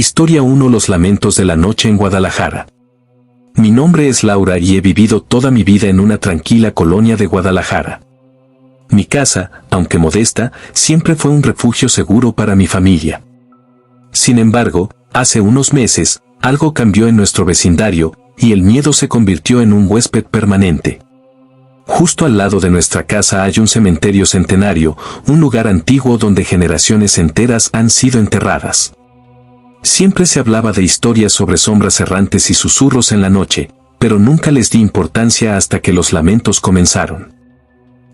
Historia 1: Los lamentos de la noche en Guadalajara. Mi nombre es Laura y he vivido toda mi vida en una tranquila colonia de Guadalajara. Mi casa, aunque modesta, siempre fue un refugio seguro para mi familia. Sin embargo, hace unos meses, algo cambió en nuestro vecindario, y el miedo se convirtió en un huésped permanente. Justo al lado de nuestra casa hay un cementerio centenario, un lugar antiguo donde generaciones enteras han sido enterradas. Siempre se hablaba de historias sobre sombras errantes y susurros en la noche, pero nunca les di importancia hasta que los lamentos comenzaron.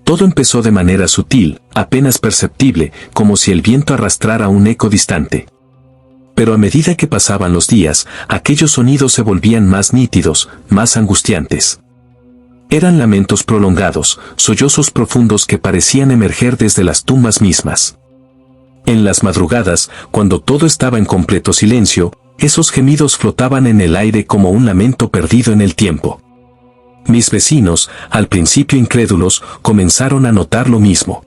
Todo empezó de manera sutil, apenas perceptible, como si el viento arrastrara un eco distante. Pero a medida que pasaban los días, aquellos sonidos se volvían más nítidos, más angustiantes. Eran lamentos prolongados, sollozos profundos que parecían emerger desde las tumbas mismas. En las madrugadas, cuando todo estaba en completo silencio, esos gemidos flotaban en el aire como un lamento perdido en el tiempo. Mis vecinos, al principio incrédulos, comenzaron a notar lo mismo.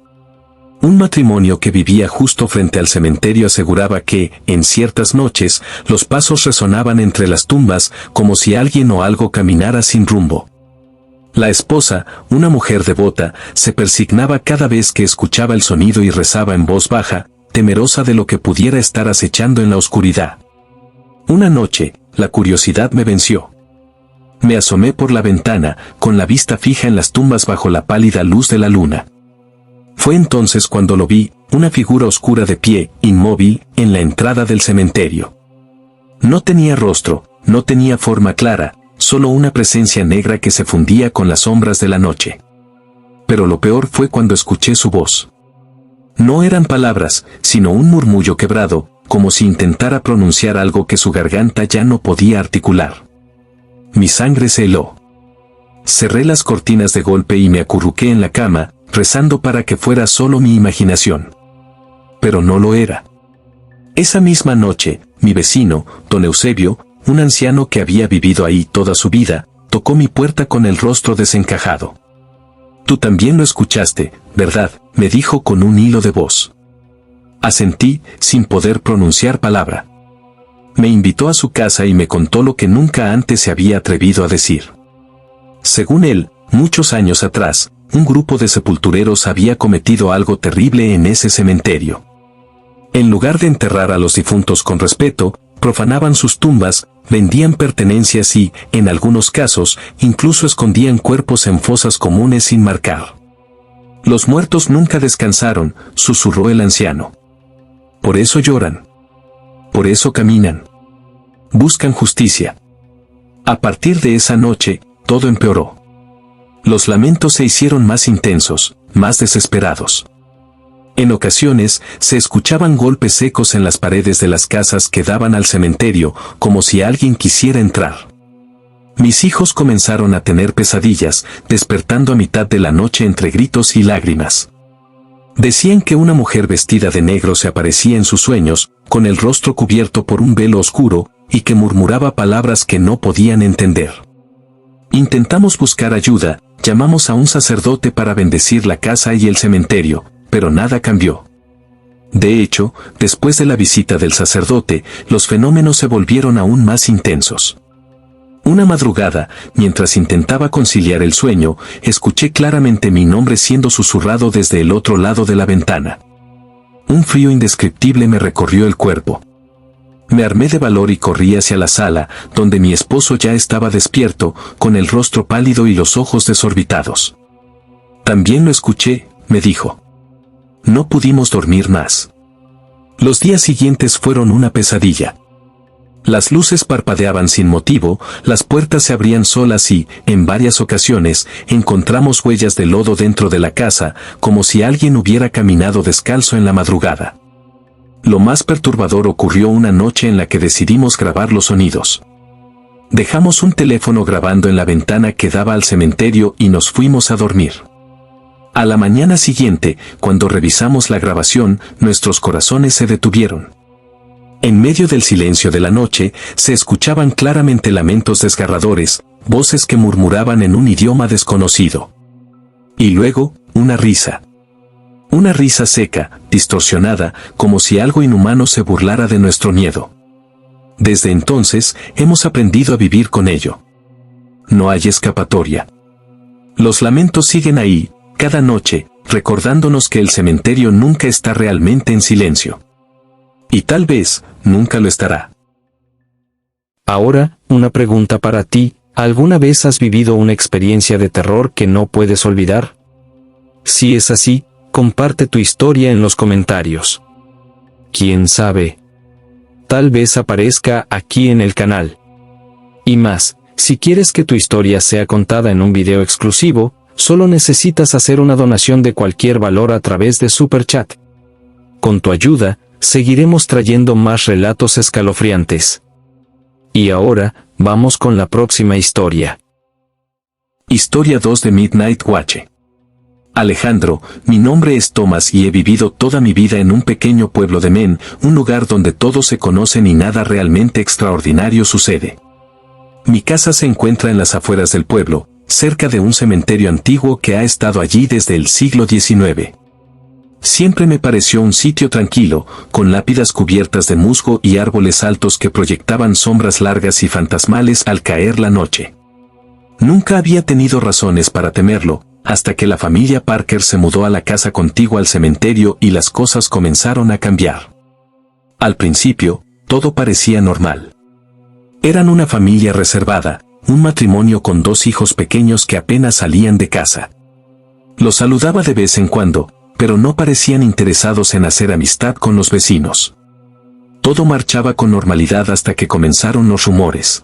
Un matrimonio que vivía justo frente al cementerio aseguraba que, en ciertas noches, los pasos resonaban entre las tumbas como si alguien o algo caminara sin rumbo. La esposa, una mujer devota, se persignaba cada vez que escuchaba el sonido y rezaba en voz baja, temerosa de lo que pudiera estar acechando en la oscuridad. Una noche, la curiosidad me venció. Me asomé por la ventana, con la vista fija en las tumbas bajo la pálida luz de la luna. Fue entonces cuando lo vi, una figura oscura de pie, inmóvil, en la entrada del cementerio. No tenía rostro, no tenía forma clara, solo una presencia negra que se fundía con las sombras de la noche. Pero lo peor fue cuando escuché su voz. No eran palabras, sino un murmullo quebrado, como si intentara pronunciar algo que su garganta ya no podía articular. Mi sangre se heló. Cerré las cortinas de golpe y me acurruqué en la cama, rezando para que fuera solo mi imaginación. Pero no lo era. Esa misma noche, mi vecino, don Eusebio, un anciano que había vivido ahí toda su vida, tocó mi puerta con el rostro desencajado. «Tú también lo escuchaste, ¿verdad?», me dijo con un hilo de voz. Asentí, sin poder pronunciar palabra. Me invitó a su casa y me contó lo que nunca antes se había atrevido a decir. Según él, muchos años atrás, un grupo de sepultureros había cometido algo terrible en ese cementerio. En lugar de enterrar a los difuntos con respeto, profanaban sus tumbas, vendían pertenencias y, en algunos casos, incluso escondían cuerpos en fosas comunes sin marcar. Los muertos nunca descansaron, susurró el anciano. Por eso lloran. Por eso caminan. Buscan justicia. A partir de esa noche, todo empeoró. Los lamentos se hicieron más intensos, más desesperados. En ocasiones, se escuchaban golpes secos en las paredes de las casas que daban al cementerio, como si alguien quisiera entrar. Mis hijos comenzaron a tener pesadillas, despertando a mitad de la noche entre gritos y lágrimas. Decían que una mujer vestida de negro se aparecía en sus sueños, con el rostro cubierto por un velo oscuro, y que murmuraba palabras que no podían entender. Intentamos buscar ayuda, llamamos a un sacerdote para bendecir la casa y el cementerio, pero nada cambió. De hecho, después de la visita del sacerdote, los fenómenos se volvieron aún más intensos. Una madrugada, mientras intentaba conciliar el sueño, escuché claramente mi nombre siendo susurrado desde el otro lado de la ventana. Un frío indescriptible me recorrió el cuerpo. Me armé de valor y corrí hacia la sala, donde mi esposo ya estaba despierto, con el rostro pálido y los ojos desorbitados. También lo escuché, me dijo. No pudimos dormir más. Los días siguientes fueron una pesadilla. Las luces parpadeaban sin motivo, las puertas se abrían solas y, en varias ocasiones, encontramos huellas de lodo dentro de la casa, como si alguien hubiera caminado descalzo en la madrugada. Lo más perturbador ocurrió una noche en la que decidimos grabar los sonidos. Dejamos un teléfono grabando en la ventana que daba al cementerio y nos fuimos a dormir. A la mañana siguiente, cuando revisamos la grabación, nuestros corazones se detuvieron. En medio del silencio de la noche, se escuchaban claramente lamentos desgarradores, voces que murmuraban en un idioma desconocido. Y luego, una risa. Una risa seca, distorsionada, como si algo inhumano se burlara de nuestro miedo. Desde entonces, hemos aprendido a vivir con ello. No hay escapatoria. Los lamentos siguen ahí, cada noche, recordándonos que el cementerio nunca está realmente en silencio. Y tal vez, nunca lo estará. Ahora, una pregunta para ti, ¿alguna vez has vivido una experiencia de terror que no puedes olvidar? Si es así, comparte tu historia en los comentarios. ¿Quién sabe? Tal vez aparezca aquí en el canal. Y más, si quieres que tu historia sea contada en un video exclusivo, solo necesitas hacer una donación de cualquier valor a través de Super Chat. Con tu ayuda, seguiremos trayendo más relatos escalofriantes. Y ahora, vamos con la próxima historia. Historia 2 de Midnight Watch. Alejandro, mi nombre es Tomás y he vivido toda mi vida en un pequeño pueblo de Maine, un lugar donde todos se conocen y nada realmente extraordinario sucede. Mi casa se encuentra en las afueras del pueblo, cerca de un cementerio antiguo que ha estado allí desde el siglo XIX. Siempre me pareció un sitio tranquilo, con lápidas cubiertas de musgo y árboles altos que proyectaban sombras largas y fantasmales al caer la noche. Nunca había tenido razones para temerlo, hasta que la familia Parker se mudó a la casa contigua al cementerio y las cosas comenzaron a cambiar. Al principio, todo parecía normal. Eran una familia reservada, un matrimonio con 2 hijos pequeños que apenas salían de casa. Los saludaba de vez en cuando, pero no parecían interesados en hacer amistad con los vecinos. Todo marchaba con normalidad hasta que comenzaron los rumores.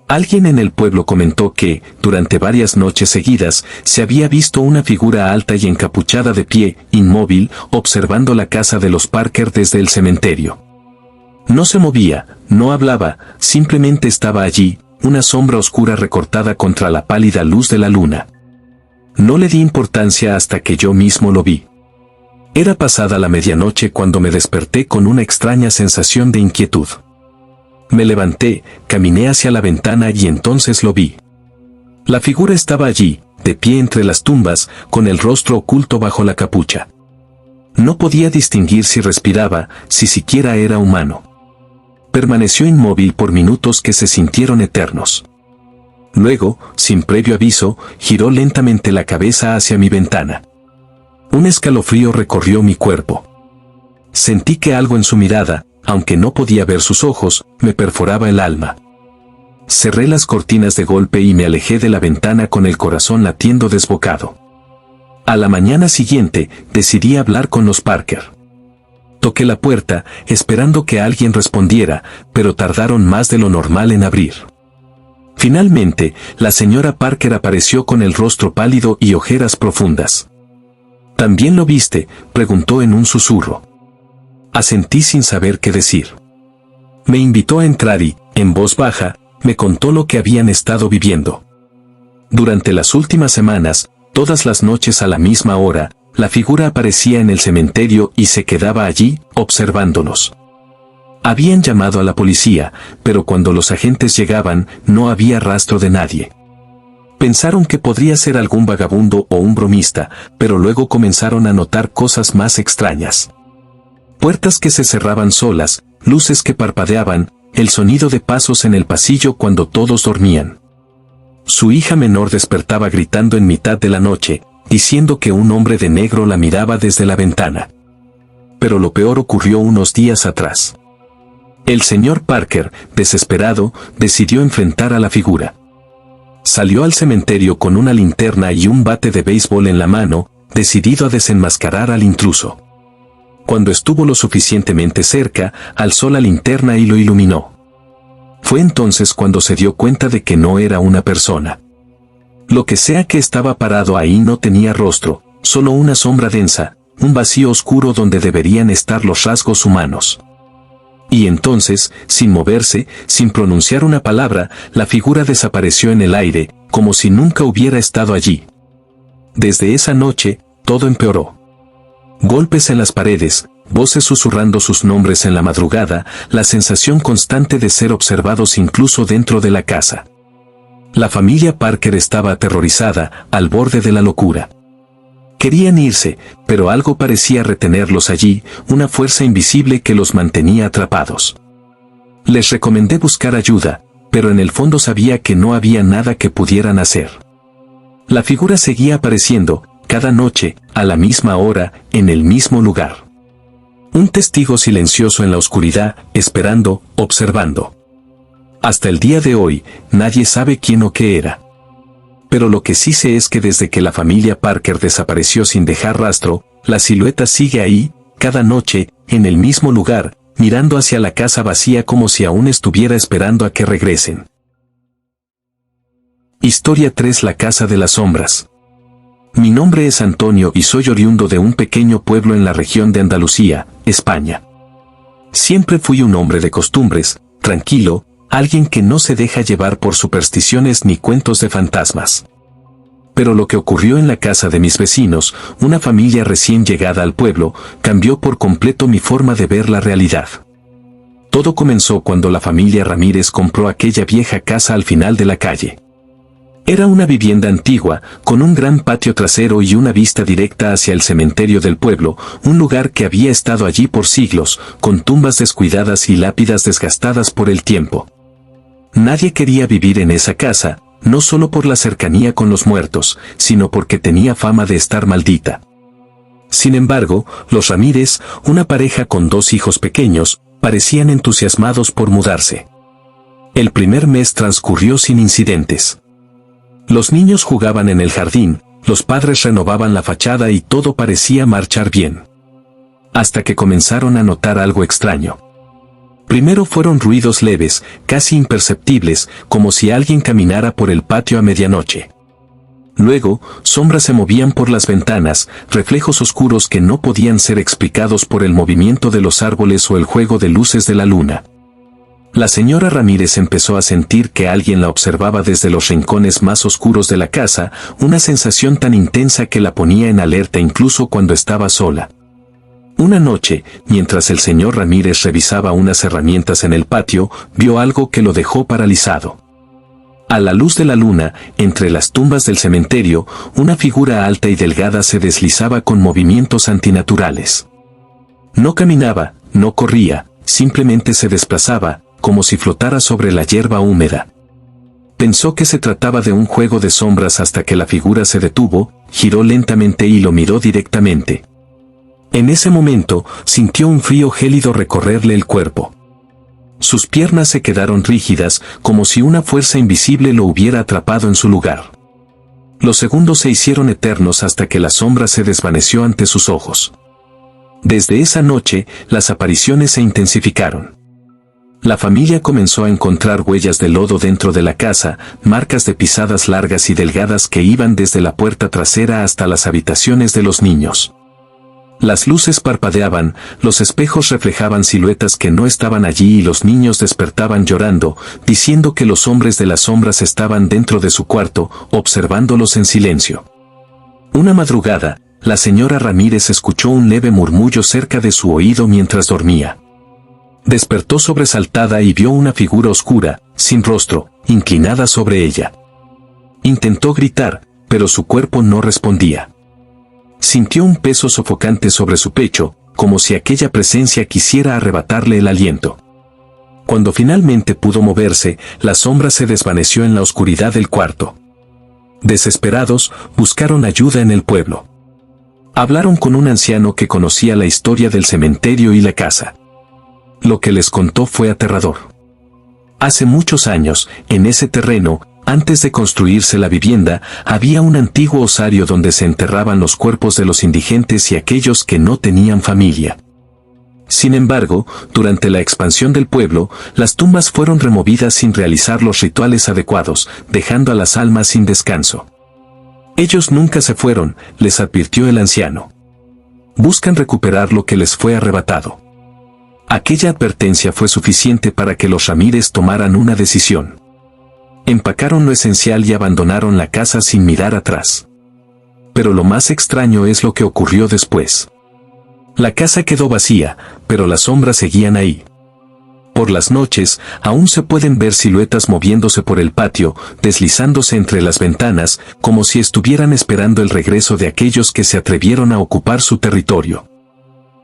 Alguien en el pueblo comentó que, durante varias noches seguidas, se había visto una figura alta y encapuchada de pie, inmóvil, observando la casa de los Parker desde el cementerio. No se movía, no hablaba, simplemente estaba allí, una sombra oscura recortada contra la pálida luz de la luna. No le di importancia hasta que yo mismo lo vi. Era pasada la medianoche cuando me desperté con una extraña sensación de inquietud. Me levanté, caminé hacia la ventana y entonces lo vi. La figura estaba allí, de pie entre las tumbas, con el rostro oculto bajo la capucha. No podía distinguir si respiraba, si siquiera era humano. Permaneció inmóvil por minutos que se sintieron eternos. Luego, sin previo aviso, giró lentamente la cabeza hacia mi ventana. Un escalofrío recorrió mi cuerpo. Sentí que algo en su mirada, aunque no podía ver sus ojos, me perforaba el alma. Cerré las cortinas de golpe y me alejé de la ventana con el corazón latiendo desbocado. A la mañana siguiente, decidí hablar con los Parker. Toqué la puerta, esperando que alguien respondiera, pero tardaron más de lo normal en abrir. Finalmente, la señora Parker apareció con el rostro pálido y ojeras profundas. ¿También lo viste?, preguntó en un susurro. Asentí sin saber qué decir. Me invitó a entrar y, en voz baja, me contó lo que habían estado viviendo. Durante las últimas semanas, todas las noches a la misma hora, la figura aparecía en el cementerio y se quedaba allí, observándonos. Habían llamado a la policía, pero cuando los agentes llegaban, no había rastro de nadie. Pensaron que podría ser algún vagabundo o un bromista, pero luego comenzaron a notar cosas más extrañas. Puertas que se cerraban solas, luces que parpadeaban, el sonido de pasos en el pasillo cuando todos dormían. Su hija menor despertaba gritando en mitad de la noche, diciendo que un hombre de negro la miraba desde la ventana. Pero lo peor ocurrió unos días atrás. El señor Parker, desesperado, decidió enfrentar a la figura. Salió al cementerio con una linterna y un bate de béisbol en la mano, decidido a desenmascarar al intruso. Cuando estuvo lo suficientemente cerca, alzó la linterna y lo iluminó. Fue entonces cuando se dio cuenta de que no era una persona. Lo que sea que estaba parado ahí no tenía rostro, solo una sombra densa, un vacío oscuro donde deberían estar los rasgos humanos. Y entonces, sin moverse, sin pronunciar una palabra, la figura desapareció en el aire, como si nunca hubiera estado allí. Desde esa noche, todo empeoró. Golpes en las paredes, voces susurrando sus nombres en la madrugada, la sensación constante de ser observados incluso dentro de la casa. La familia Parker estaba aterrorizada, al borde de la locura. Querían irse, pero algo parecía retenerlos allí, una fuerza invisible que los mantenía atrapados. Les recomendé buscar ayuda, pero en el fondo sabía que no había nada que pudieran hacer. La figura seguía apareciendo, cada noche, a la misma hora, en el mismo lugar. Un testigo silencioso en la oscuridad, esperando, observando. Hasta el día de hoy, nadie sabe quién o qué era. Pero lo que sí sé es que desde que la familia Parker desapareció sin dejar rastro, la silueta sigue ahí, cada noche, en el mismo lugar, mirando hacia la casa vacía como si aún estuviera esperando a que regresen. Historia 3: La Casa de las Sombras. Mi nombre es Antonio y soy oriundo de un pequeño pueblo en la región de Andalucía, España. Siempre fui un hombre de costumbres, tranquilo, alguien que no se deja llevar por supersticiones ni cuentos de fantasmas. Pero lo que ocurrió en la casa de mis vecinos, una familia recién llegada al pueblo, cambió por completo mi forma de ver la realidad. Todo comenzó cuando la familia Ramírez compró aquella vieja casa al final de la calle. Era una vivienda antigua, con un gran patio trasero y una vista directa hacia el cementerio del pueblo, un lugar que había estado allí por siglos, con tumbas descuidadas y lápidas desgastadas por el tiempo. Nadie quería vivir en esa casa, no solo por la cercanía con los muertos, sino porque tenía fama de estar maldita. Sin embargo, los Ramírez, una pareja con 2 hijos pequeños, parecían entusiasmados por mudarse. El primer mes transcurrió sin incidentes. Los niños jugaban en el jardín, los padres renovaban la fachada y todo parecía marchar bien. Hasta que comenzaron a notar algo extraño. Primero fueron ruidos leves, casi imperceptibles, como si alguien caminara por el patio a medianoche. Luego, sombras se movían por las ventanas, reflejos oscuros que no podían ser explicados por el movimiento de los árboles o el juego de luces de la luna. La señora Ramírez empezó a sentir que alguien la observaba desde los rincones más oscuros de la casa, una sensación tan intensa que la ponía en alerta incluso cuando estaba sola. Una noche, mientras el señor Ramírez revisaba unas herramientas en el patio, vio algo que lo dejó paralizado. A la luz de la luna, entre las tumbas del cementerio, una figura alta y delgada se deslizaba con movimientos antinaturales. No caminaba, no corría, simplemente se desplazaba, como si flotara sobre la hierba húmeda. Pensó que se trataba de un juego de sombras hasta que la figura se detuvo, giró lentamente y lo miró directamente. En ese momento, sintió un frío gélido recorrerle el cuerpo. Sus piernas se quedaron rígidas, como si una fuerza invisible lo hubiera atrapado en su lugar. Los segundos se hicieron eternos hasta que la sombra se desvaneció ante sus ojos. Desde esa noche, las apariciones se intensificaron. La familia comenzó a encontrar huellas de lodo dentro de la casa, marcas de pisadas largas y delgadas que iban desde la puerta trasera hasta las habitaciones de los niños. Las luces parpadeaban, los espejos reflejaban siluetas que no estaban allí y los niños despertaban llorando, diciendo que los hombres de las sombras estaban dentro de su cuarto, observándolos en silencio. Una madrugada, la señora Ramírez escuchó un leve murmullo cerca de su oído mientras dormía. Despertó sobresaltada y vio una figura oscura, sin rostro, inclinada sobre ella. Intentó gritar, pero su cuerpo no respondía. Sintió un peso sofocante sobre su pecho, como si aquella presencia quisiera arrebatarle el aliento. Cuando finalmente pudo moverse, la sombra se desvaneció en la oscuridad del cuarto. Desesperados, buscaron ayuda en el pueblo. Hablaron con un anciano que conocía la historia del cementerio y la casa. Lo que les contó fue aterrador. Hace muchos años, en ese terreno, antes de construirse la vivienda, había un antiguo osario donde se enterraban los cuerpos de los indigentes y aquellos que no tenían familia. Sin embargo, durante la expansión del pueblo, las tumbas fueron removidas sin realizar los rituales adecuados, dejando a las almas sin descanso. Ellos nunca se fueron, les advirtió el anciano. Buscan recuperar lo que les fue arrebatado. Aquella advertencia fue suficiente para que los Ramírez tomaran una decisión. Empacaron lo esencial y abandonaron la casa sin mirar atrás. Pero lo más extraño es lo que ocurrió después. La casa quedó vacía, pero las sombras seguían ahí. Por las noches, aún se pueden ver siluetas moviéndose por el patio, deslizándose entre las ventanas, como si estuvieran esperando el regreso de aquellos que se atrevieron a ocupar su territorio.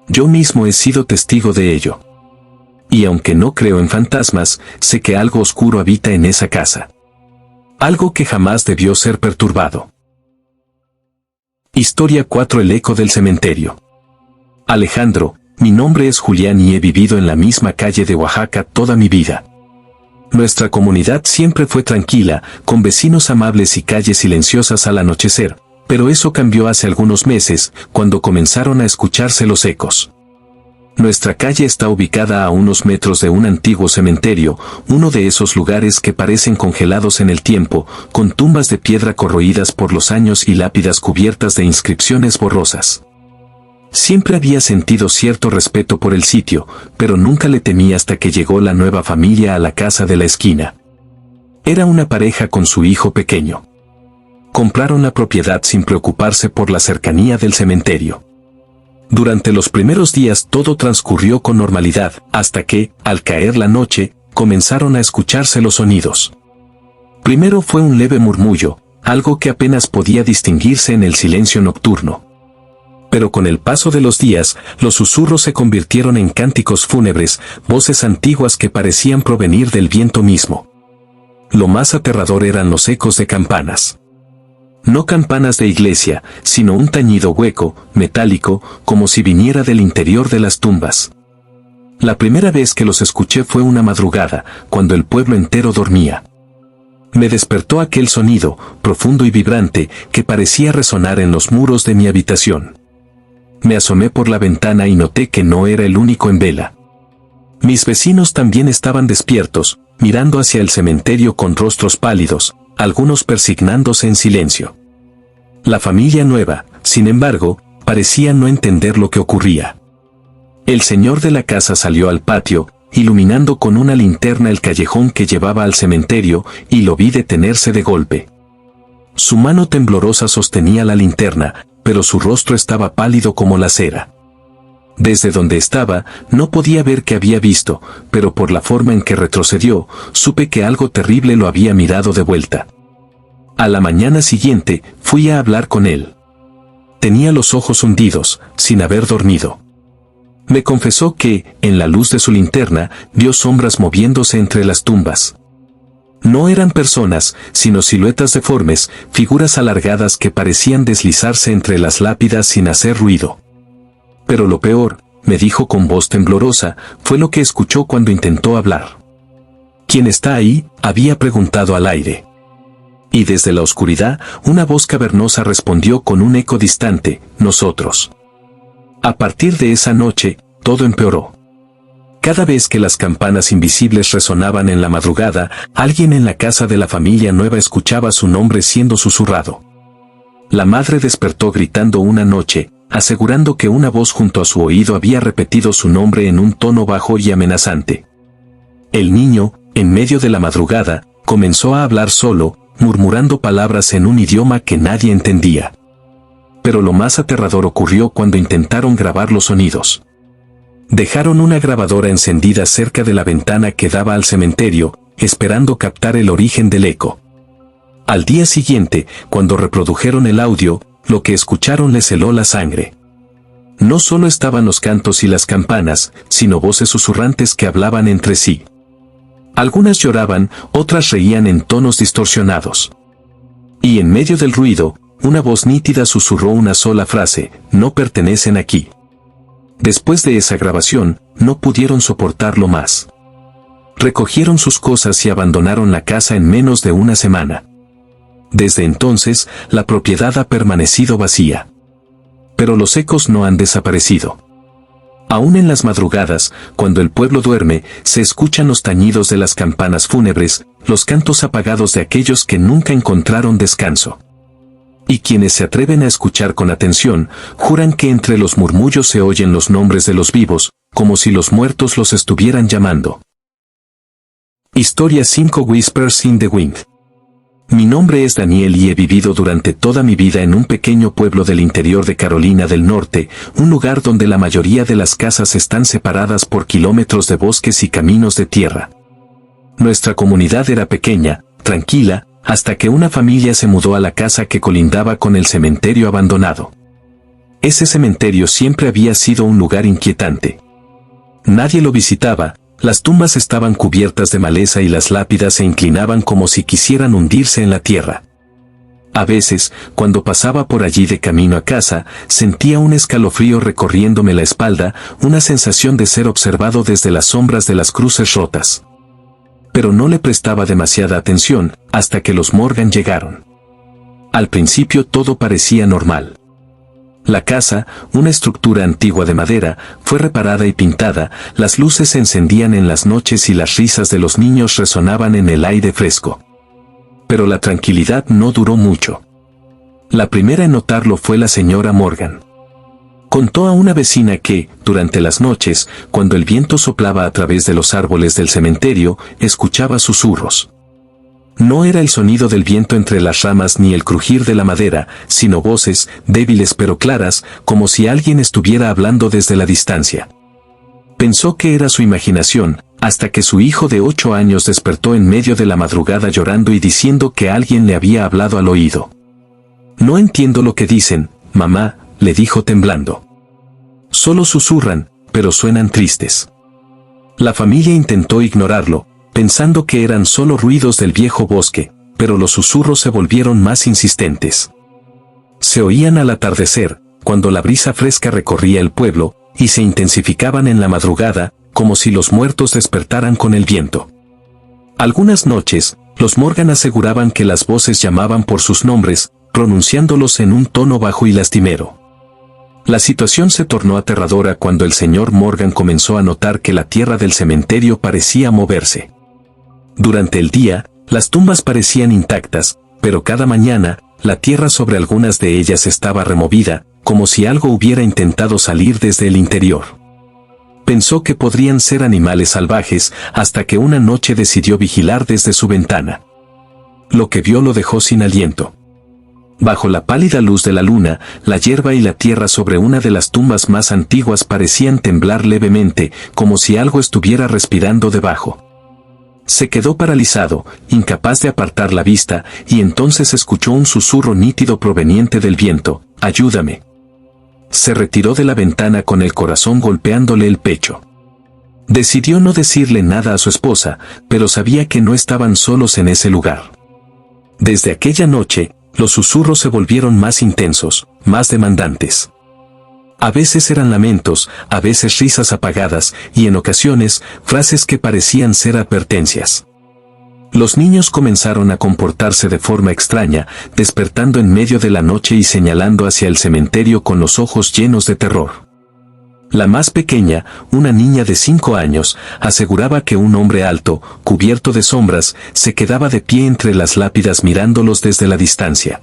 Yo mismo he sido testigo de ello. Y aunque no creo en fantasmas, sé que algo oscuro habita en esa casa. Algo que jamás debió ser perturbado. Historia 4: El eco del cementerio. Alejandro, mi nombre es Julián y he vivido en la misma calle de Oaxaca toda mi vida. Nuestra comunidad siempre fue tranquila, con vecinos amables y calles silenciosas al anochecer, pero eso cambió hace algunos meses, cuando comenzaron a escucharse los ecos. Nuestra calle está ubicada a unos metros de un antiguo cementerio, uno de esos lugares que parecen congelados en el tiempo, con tumbas de piedra corroídas por los años y lápidas cubiertas de inscripciones borrosas. Siempre había sentido cierto respeto por el sitio, pero nunca le temí hasta que llegó la nueva familia a la casa de la esquina. Era una pareja con su hijo pequeño. Compraron la propiedad sin preocuparse por la cercanía del cementerio. Durante los primeros días todo transcurrió con normalidad, hasta que, al caer la noche, comenzaron a escucharse los sonidos. Primero fue un leve murmullo, algo que apenas podía distinguirse en el silencio nocturno. Pero con el paso de los días, los susurros se convirtieron en cánticos fúnebres, voces antiguas que parecían provenir del viento mismo. Lo más aterrador eran los ecos de campanas. No campanas de iglesia, sino un tañido hueco, metálico, como si viniera del interior de las tumbas. La primera vez que los escuché fue una madrugada, cuando el pueblo entero dormía. Me despertó aquel sonido, profundo y vibrante, que parecía resonar en los muros de mi habitación. Me asomé por la ventana y noté que no era el único en vela. Mis vecinos también estaban despiertos, mirando hacia el cementerio con rostros pálidos, algunos persignándose en silencio. La familia nueva, sin embargo, parecía no entender lo que ocurría. El señor de la casa salió al patio, iluminando con una linterna el callejón que llevaba al cementerio, y lo vi detenerse de golpe. Su mano temblorosa sostenía la linterna, pero su rostro estaba pálido como la cera. Desde donde estaba, no podía ver qué había visto, pero por la forma en que retrocedió, supe que algo terrible lo había mirado de vuelta. A la mañana siguiente, fui a hablar con él. Tenía los ojos hundidos, sin haber dormido. Me confesó que, en la luz de su linterna, vio sombras moviéndose entre las tumbas. No eran personas, sino siluetas deformes, figuras alargadas que parecían deslizarse entre las lápidas sin hacer ruido. Pero lo peor, me dijo con voz temblorosa, fue lo que escuchó cuando intentó hablar. ¿Quién está ahí?, había preguntado al aire. Y desde la oscuridad, una voz cavernosa respondió con un eco distante: nosotros. A partir de esa noche, todo empeoró. Cada vez que las campanas invisibles resonaban en la madrugada, alguien en la casa de la familia nueva escuchaba su nombre siendo susurrado. La madre despertó gritando una noche, asegurando que una voz junto a su oído había repetido su nombre en un tono bajo y amenazante. El niño, en medio de la madrugada, comenzó a hablar solo, murmurando palabras en un idioma que nadie entendía. Pero lo más aterrador ocurrió cuando intentaron grabar los sonidos. Dejaron una grabadora encendida cerca de la ventana que daba al cementerio, esperando captar el origen del eco. Al día siguiente, cuando reprodujeron el audio, lo que escucharon les heló la sangre. No solo estaban los cantos y las campanas, sino voces susurrantes que hablaban entre sí. Algunas lloraban, otras reían en tonos distorsionados. Y en medio del ruido, una voz nítida susurró una sola frase: no pertenecen aquí. Después de esa grabación, no pudieron soportarlo más. Recogieron sus cosas y abandonaron la casa en menos de una semana. Desde entonces, la propiedad ha permanecido vacía. Pero los ecos no han desaparecido. Aún en las madrugadas, cuando el pueblo duerme, se escuchan los tañidos de las campanas fúnebres, los cantos apagados de aquellos que nunca encontraron descanso. Y quienes se atreven a escuchar con atención, juran que entre los murmullos se oyen los nombres de los vivos, como si los muertos los estuvieran llamando. Historia 5: Whispers in the Wind. Mi nombre es Daniel y he vivido durante toda mi vida en un pequeño pueblo del interior de Carolina del Norte, un lugar donde la mayoría de las casas están separadas por kilómetros de bosques y caminos de tierra. Nuestra comunidad era pequeña, tranquila, hasta que una familia se mudó a la casa que colindaba con el cementerio abandonado. Ese cementerio siempre había sido un lugar inquietante. Nadie lo visitaba, Las tumbas estaban cubiertas de maleza y las lápidas se inclinaban como si quisieran hundirse en la tierra. A veces, cuando pasaba por allí de camino a casa, sentía un escalofrío recorriéndome la espalda, una sensación de ser observado desde las sombras de las cruces rotas. Pero no le prestaba demasiada atención, hasta que los Morgan llegaron. Al principio todo parecía normal. La casa, una estructura antigua de madera, fue reparada y pintada, las luces se encendían en las noches y las risas de los niños resonaban en el aire fresco. Pero la tranquilidad no duró mucho. La primera en notarlo fue la señora Morgan. Contó a una vecina que, durante las noches, cuando el viento soplaba a través de los árboles del cementerio, escuchaba susurros. No era el sonido del viento entre las ramas ni el crujir de la madera, sino voces, débiles pero claras, como si alguien estuviera hablando desde la distancia. Pensó que era su imaginación, hasta que su hijo de 8 años despertó en medio de la madrugada llorando y diciendo que alguien le había hablado al oído. «No entiendo lo que dicen, mamá», le dijo temblando. «Solo susurran, pero suenan tristes». La familia intentó ignorarlo, pensando que eran solo ruidos del viejo bosque, pero los susurros se volvieron más insistentes. Se oían al atardecer, cuando la brisa fresca recorría el pueblo, y se intensificaban en la madrugada, como si los muertos despertaran con el viento. Algunas noches, los Morgan aseguraban que las voces llamaban por sus nombres, pronunciándolos en un tono bajo y lastimero. La situación se tornó aterradora cuando el señor Morgan comenzó a notar que la tierra del cementerio parecía moverse. Durante el día, las tumbas parecían intactas, pero cada mañana, la tierra sobre algunas de ellas estaba removida, como si algo hubiera intentado salir desde el interior. Pensó que podrían ser animales salvajes, hasta que una noche decidió vigilar desde su ventana. Lo que vio lo dejó sin aliento. Bajo la pálida luz de la luna, la hierba y la tierra sobre una de las tumbas más antiguas parecían temblar levemente, como si algo estuviera respirando debajo. Se quedó paralizado, incapaz de apartar la vista, y entonces escuchó un susurro nítido proveniente del viento: «Ayúdame». Se retiró de la ventana con el corazón golpeándole el pecho. Decidió no decirle nada a su esposa, pero sabía que no estaban solos en ese lugar. Desde aquella noche, los susurros se volvieron más intensos, más demandantes. A veces eran lamentos, a veces risas apagadas, y en ocasiones, frases que parecían ser advertencias. Los niños comenzaron a comportarse de forma extraña, despertando en medio de la noche y señalando hacia el cementerio con los ojos llenos de terror. La más pequeña, una niña de 5 años, aseguraba que un hombre alto, cubierto de sombras, se quedaba de pie entre las lápidas mirándolos desde la distancia.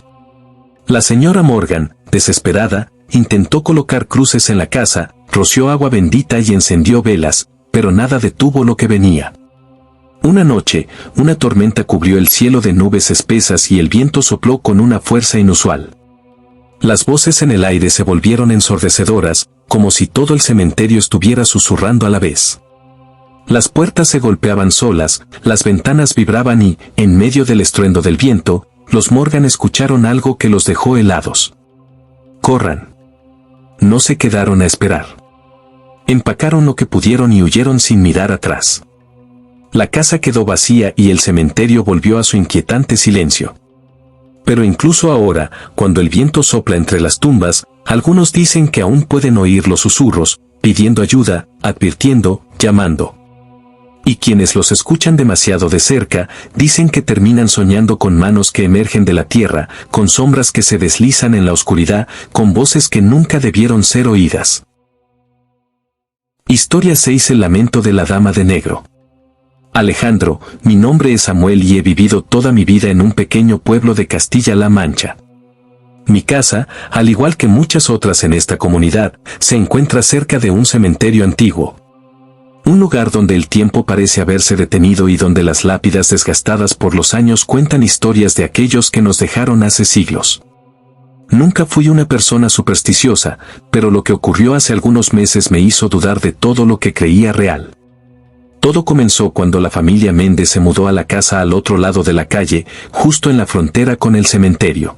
La señora Morgan, desesperada, intentó colocar cruces en la casa, roció agua bendita y encendió velas, pero nada detuvo lo que venía. Una noche, una tormenta cubrió el cielo de nubes espesas y el viento sopló con una fuerza inusual. Las voces en el aire se volvieron ensordecedoras, como si todo el cementerio estuviera susurrando a la vez. Las puertas se golpeaban solas, las ventanas vibraban y, en medio del estruendo del viento, los Morgan escucharon algo que los dejó helados. «Corran». No se quedaron a esperar. Empacaron lo que pudieron y huyeron sin mirar atrás. La casa quedó vacía y el cementerio volvió a su inquietante silencio. Pero incluso ahora, cuando el viento sopla entre las tumbas, algunos dicen que aún pueden oír los susurros, pidiendo ayuda, advirtiendo, llamando. Y quienes los escuchan demasiado de cerca, dicen que terminan soñando con manos que emergen de la tierra, con sombras que se deslizan en la oscuridad, con voces que nunca debieron ser oídas. Historia 6: El lamento de la dama de negro. Alejandro, mi nombre es Samuel y he vivido toda mi vida en un pequeño pueblo de Castilla-La Mancha. Mi casa, al igual que muchas otras en esta comunidad, se encuentra cerca de un cementerio antiguo. Un lugar donde el tiempo parece haberse detenido y donde las lápidas desgastadas por los años cuentan historias de aquellos que nos dejaron hace siglos. Nunca fui una persona supersticiosa, pero lo que ocurrió hace algunos meses me hizo dudar de todo lo que creía real. Todo comenzó cuando la familia Méndez se mudó a la casa al otro lado de la calle, justo en la frontera con el cementerio.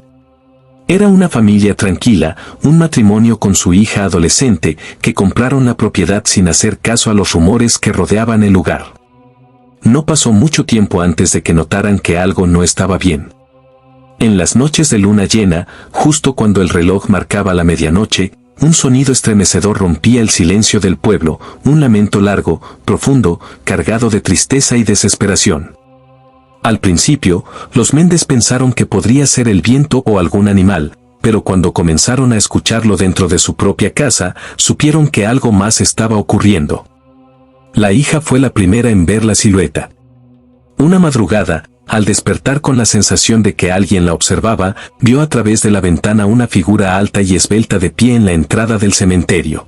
Era una familia tranquila, un matrimonio con su hija adolescente, que compraron la propiedad sin hacer caso a los rumores que rodeaban el lugar. No pasó mucho tiempo antes de que notaran que algo no estaba bien. En las noches de luna llena, justo cuando el reloj marcaba la medianoche, un sonido estremecedor rompía el silencio del pueblo, un lamento largo, profundo, cargado de tristeza y desesperación. Al principio, los Méndez pensaron que podría ser el viento o algún animal, pero cuando comenzaron a escucharlo dentro de su propia casa, supieron que algo más estaba ocurriendo. La hija fue la primera en ver la silueta. Una madrugada, al despertar con la sensación de que alguien la observaba, vio a través de la ventana una figura alta y esbelta de pie en la entrada del cementerio.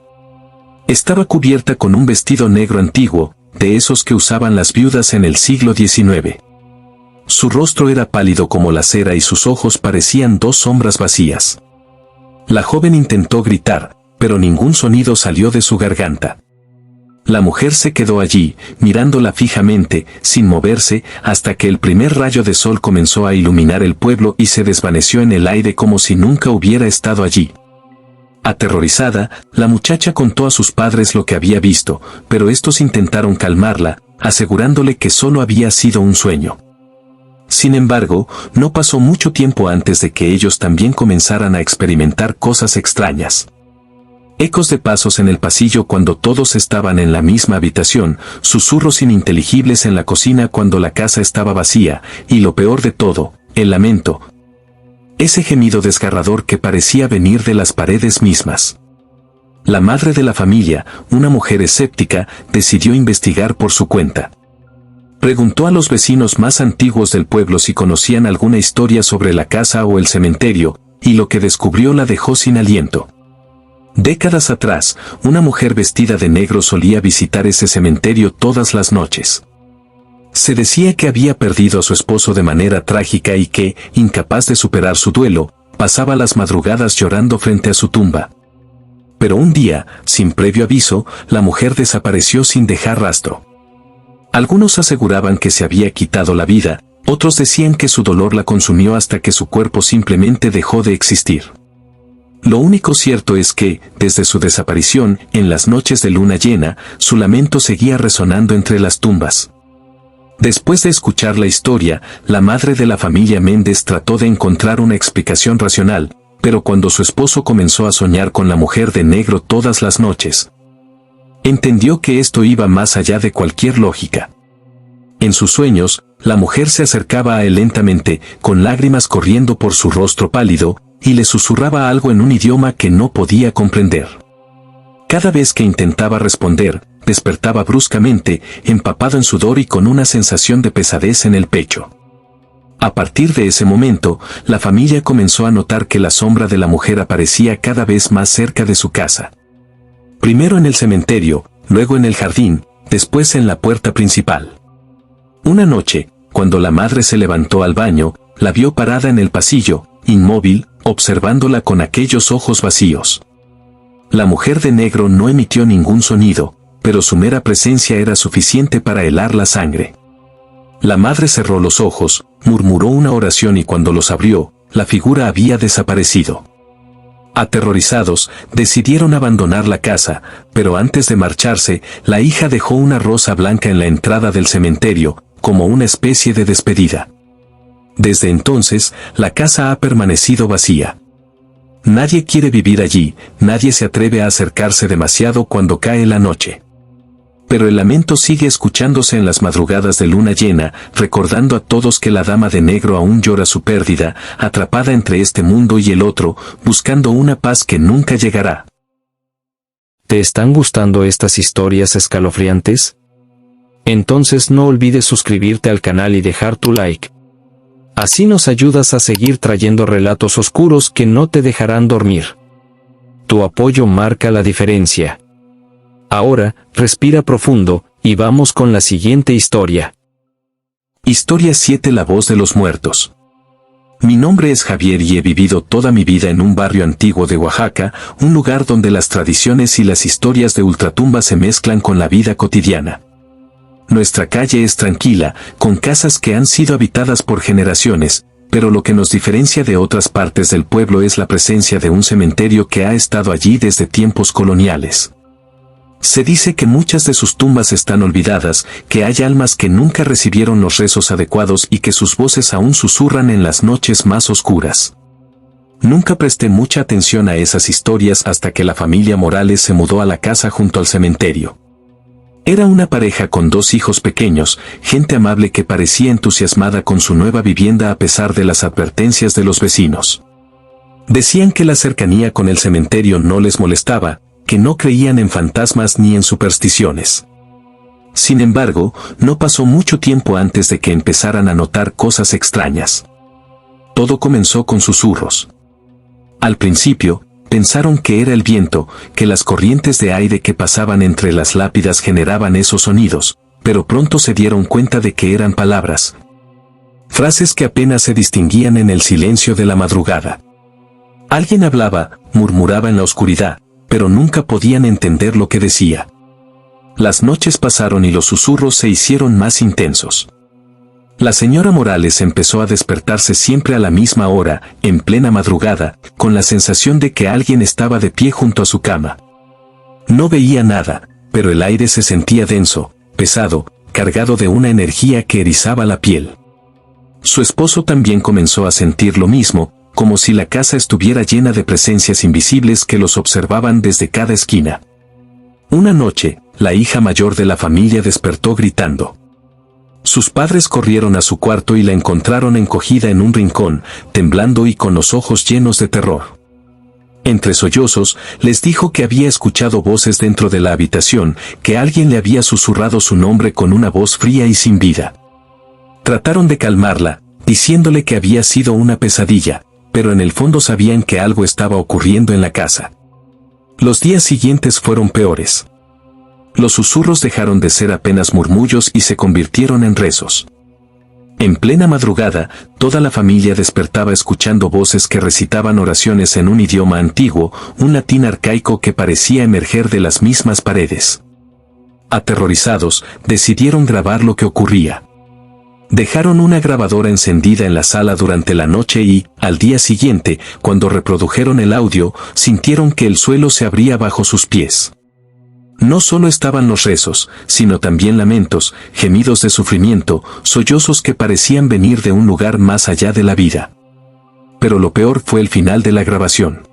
Estaba cubierta con un vestido negro antiguo, de esos que usaban las viudas en el siglo XIX. Su rostro era pálido como la cera y sus ojos parecían dos sombras vacías. La joven intentó gritar, pero ningún sonido salió de su garganta. La mujer se quedó allí, mirándola fijamente, sin moverse, hasta que el primer rayo de sol comenzó a iluminar el pueblo y se desvaneció en el aire como si nunca hubiera estado allí. Aterrorizada, la muchacha contó a sus padres lo que había visto, pero estos intentaron calmarla, asegurándole que solo había sido un sueño. Sin embargo, no pasó mucho tiempo antes de que ellos también comenzaran a experimentar cosas extrañas. Ecos de pasos en el pasillo cuando todos estaban en la misma habitación, susurros ininteligibles en la cocina cuando la casa estaba vacía, y lo peor de todo, el lamento. Ese gemido desgarrador que parecía venir de las paredes mismas. La madre de la familia, una mujer escéptica, decidió investigar por su cuenta. Preguntó a los vecinos más antiguos del pueblo si conocían alguna historia sobre la casa o el cementerio, y lo que descubrió la dejó sin aliento. Décadas atrás, una mujer vestida de negro solía visitar ese cementerio todas las noches. Se decía que había perdido a su esposo de manera trágica y que, incapaz de superar su duelo, pasaba las madrugadas llorando frente a su tumba. Pero un día, sin previo aviso, la mujer desapareció sin dejar rastro. Algunos aseguraban que se había quitado la vida, otros decían que su dolor la consumió hasta que su cuerpo simplemente dejó de existir. Lo único cierto es que, desde su desaparición, en las noches de luna llena, su lamento seguía resonando entre las tumbas. Después de escuchar la historia, la madre de la familia Méndez trató de encontrar una explicación racional, pero cuando su esposo comenzó a soñar con la mujer de negro todas las noches, entendió que esto iba más allá de cualquier lógica. En sus sueños, la mujer se acercaba a él lentamente, con lágrimas corriendo por su rostro pálido, y le susurraba algo en un idioma que no podía comprender. Cada vez que intentaba responder, despertaba bruscamente, empapado en sudor y con una sensación de pesadez en el pecho. A partir de ese momento, la familia comenzó a notar que la sombra de la mujer aparecía cada vez más cerca de su casa. Primero en el cementerio, luego en el jardín, después en la puerta principal. Una noche, cuando la madre se levantó al baño, la vio parada en el pasillo, inmóvil, observándola con aquellos ojos vacíos. La mujer de negro no emitió ningún sonido, pero su mera presencia era suficiente para helar la sangre. La madre cerró los ojos, murmuró una oración y cuando los abrió, la figura había desaparecido. Aterrorizados, decidieron abandonar la casa, pero antes de marcharse, la hija dejó una rosa blanca en la entrada del cementerio, como una especie de despedida. Desde entonces, la casa ha permanecido vacía. Nadie quiere vivir allí, nadie se atreve a acercarse demasiado cuando cae la noche. Pero el lamento sigue escuchándose en las madrugadas de luna llena, recordando a todos que la dama de negro aún llora su pérdida, atrapada entre este mundo y el otro, buscando una paz que nunca llegará. ¿Te están gustando estas historias escalofriantes? Entonces no olvides suscribirte al canal y dejar tu like. Así nos ayudas a seguir trayendo relatos oscuros que no te dejarán dormir. Tu apoyo marca la diferencia. Ahora, respira profundo, y vamos con la siguiente historia. Historia 7: La voz de los muertos. Mi nombre es Javier y he vivido toda mi vida en un barrio antiguo de Oaxaca, un lugar donde las tradiciones y las historias de ultratumba se mezclan con la vida cotidiana. Nuestra calle es tranquila, con casas que han sido habitadas por generaciones, pero lo que nos diferencia de otras partes del pueblo es la presencia de un cementerio que ha estado allí desde tiempos coloniales. Se dice que muchas de sus tumbas están olvidadas, que hay almas que nunca recibieron los rezos adecuados y que sus voces aún susurran en las noches más oscuras. Nunca presté mucha atención a esas historias hasta que la familia Morales se mudó a la casa junto al cementerio. Era una pareja con 2 hijos pequeños, gente amable que parecía entusiasmada con su nueva vivienda a pesar de las advertencias de los vecinos. Decían que la cercanía con el cementerio no les molestaba, que no creían en fantasmas ni en supersticiones. Sin embargo, no pasó mucho tiempo antes de que empezaran a notar cosas extrañas. Todo comenzó con susurros. Al principio, pensaron que era el viento, que las corrientes de aire que pasaban entre las lápidas generaban esos sonidos, pero pronto se dieron cuenta de que eran palabras. Frases que apenas se distinguían en el silencio de la madrugada. Alguien hablaba, murmuraba en la oscuridad, pero nunca podían entender lo que decía. Las noches pasaron y los susurros se hicieron más intensos. La señora Morales empezó a despertarse siempre a la misma hora, en plena madrugada, con la sensación de que alguien estaba de pie junto a su cama. No veía nada, pero el aire se sentía denso, pesado, cargado de una energía que erizaba la piel. Su esposo también comenzó a sentir lo mismo, como si la casa estuviera llena de presencias invisibles que los observaban desde cada esquina. Una noche, la hija mayor de la familia despertó gritando. Sus padres corrieron a su cuarto y la encontraron encogida en un rincón, temblando y con los ojos llenos de terror. Entre sollozos, les dijo que había escuchado voces dentro de la habitación, que alguien le había susurrado su nombre con una voz fría y sin vida. Trataron de calmarla, diciéndole que había sido una pesadilla, pero en el fondo sabían que algo estaba ocurriendo en la casa. Los días siguientes fueron peores. Los susurros dejaron de ser apenas murmullos y se convirtieron en rezos. En plena madrugada, toda la familia despertaba escuchando voces que recitaban oraciones en un idioma antiguo, un latín arcaico que parecía emerger de las mismas paredes. Aterrorizados, decidieron grabar lo que ocurría. Dejaron una grabadora encendida en la sala durante la noche y, al día siguiente, cuando reprodujeron el audio, sintieron que el suelo se abría bajo sus pies. No solo estaban los rezos, sino también lamentos, gemidos de sufrimiento, sollozos que parecían venir de un lugar más allá de la vida. Pero lo peor fue el final de la grabación.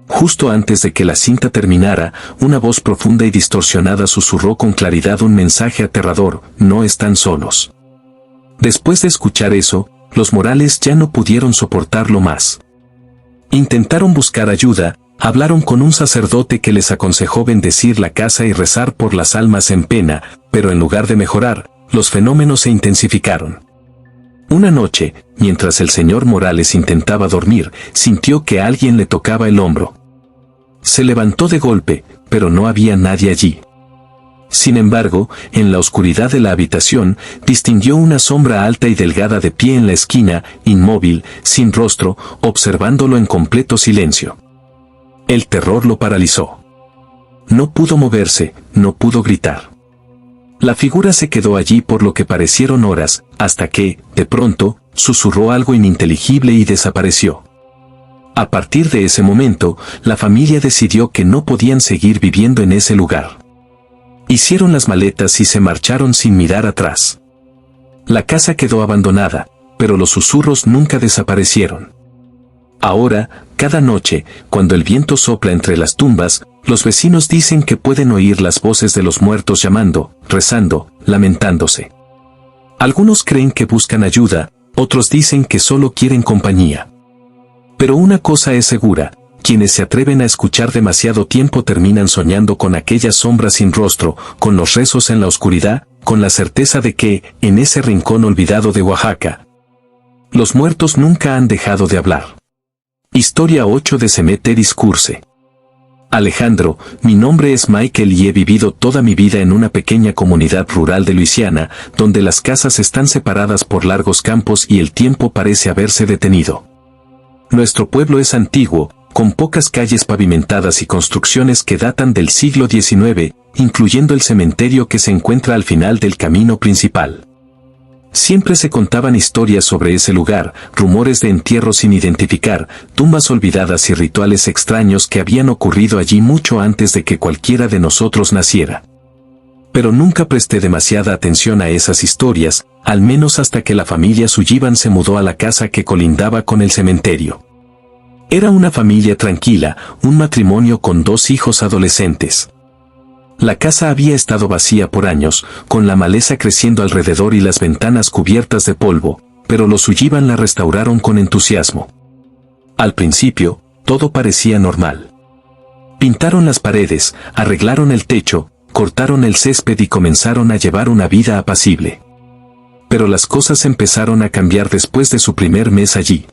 Justo antes de que la cinta terminara, una voz profunda y distorsionada susurró con claridad un mensaje aterrador: no están solos. Después de escuchar eso, los Morales ya no pudieron soportarlo más. Intentaron buscar ayuda, hablaron con un sacerdote que les aconsejó bendecir la casa y rezar por las almas en pena, pero en lugar de mejorar, los fenómenos se intensificaron. Una noche, mientras el señor Morales intentaba dormir, sintió que alguien le tocaba el hombro. Se levantó de golpe, pero no había nadie allí. Sin embargo, en la oscuridad de la habitación, distinguió una sombra alta y delgada de pie en la esquina, inmóvil, sin rostro, observándolo en completo silencio. El terror lo paralizó. No pudo moverse, no pudo gritar. La figura se quedó allí por lo que parecieron horas, hasta que, de pronto, susurró algo ininteligible y desapareció. A partir de ese momento, la familia decidió que no podían seguir viviendo en ese lugar. Hicieron las maletas y se marcharon sin mirar atrás. La casa quedó abandonada, pero los susurros nunca desaparecieron. Ahora, cada noche, cuando el viento sopla entre las tumbas, los vecinos dicen que pueden oír las voces de los muertos llamando, rezando, lamentándose. Algunos creen que buscan ayuda, otros dicen que solo quieren compañía. Pero una cosa es segura: quienes se atreven a escuchar demasiado tiempo terminan soñando con aquellas sombras sin rostro, con los rezos en la oscuridad, con la certeza de que, en ese rincón olvidado de Oaxaca, los muertos nunca han dejado de hablar. Historia 8 de Cemeteris Curse. Alejandro, mi nombre es Michael y he vivido toda mi vida en una pequeña comunidad rural de Luisiana, donde las casas están separadas por largos campos y el tiempo parece haberse detenido. Nuestro pueblo es antiguo, con pocas calles pavimentadas y construcciones que datan del siglo XIX, incluyendo el cementerio que se encuentra al final del camino principal. Siempre se contaban historias sobre ese lugar, rumores de entierros sin identificar, tumbas olvidadas y rituales extraños que habían ocurrido allí mucho antes de que cualquiera de nosotros naciera. Pero nunca presté demasiada atención a esas historias, al menos hasta que la familia Sullivan se mudó a la casa que colindaba con el cementerio. Era una familia tranquila, un matrimonio con 2 hijos adolescentes. La casa había estado vacía por años, con la maleza creciendo alrededor y las ventanas cubiertas de polvo, pero los Sullivan la restauraron con entusiasmo. Al principio, todo parecía normal. Pintaron las paredes, arreglaron el techo, cortaron el césped y comenzaron a llevar una vida apacible. Pero las cosas empezaron a cambiar después de su primer mes allí.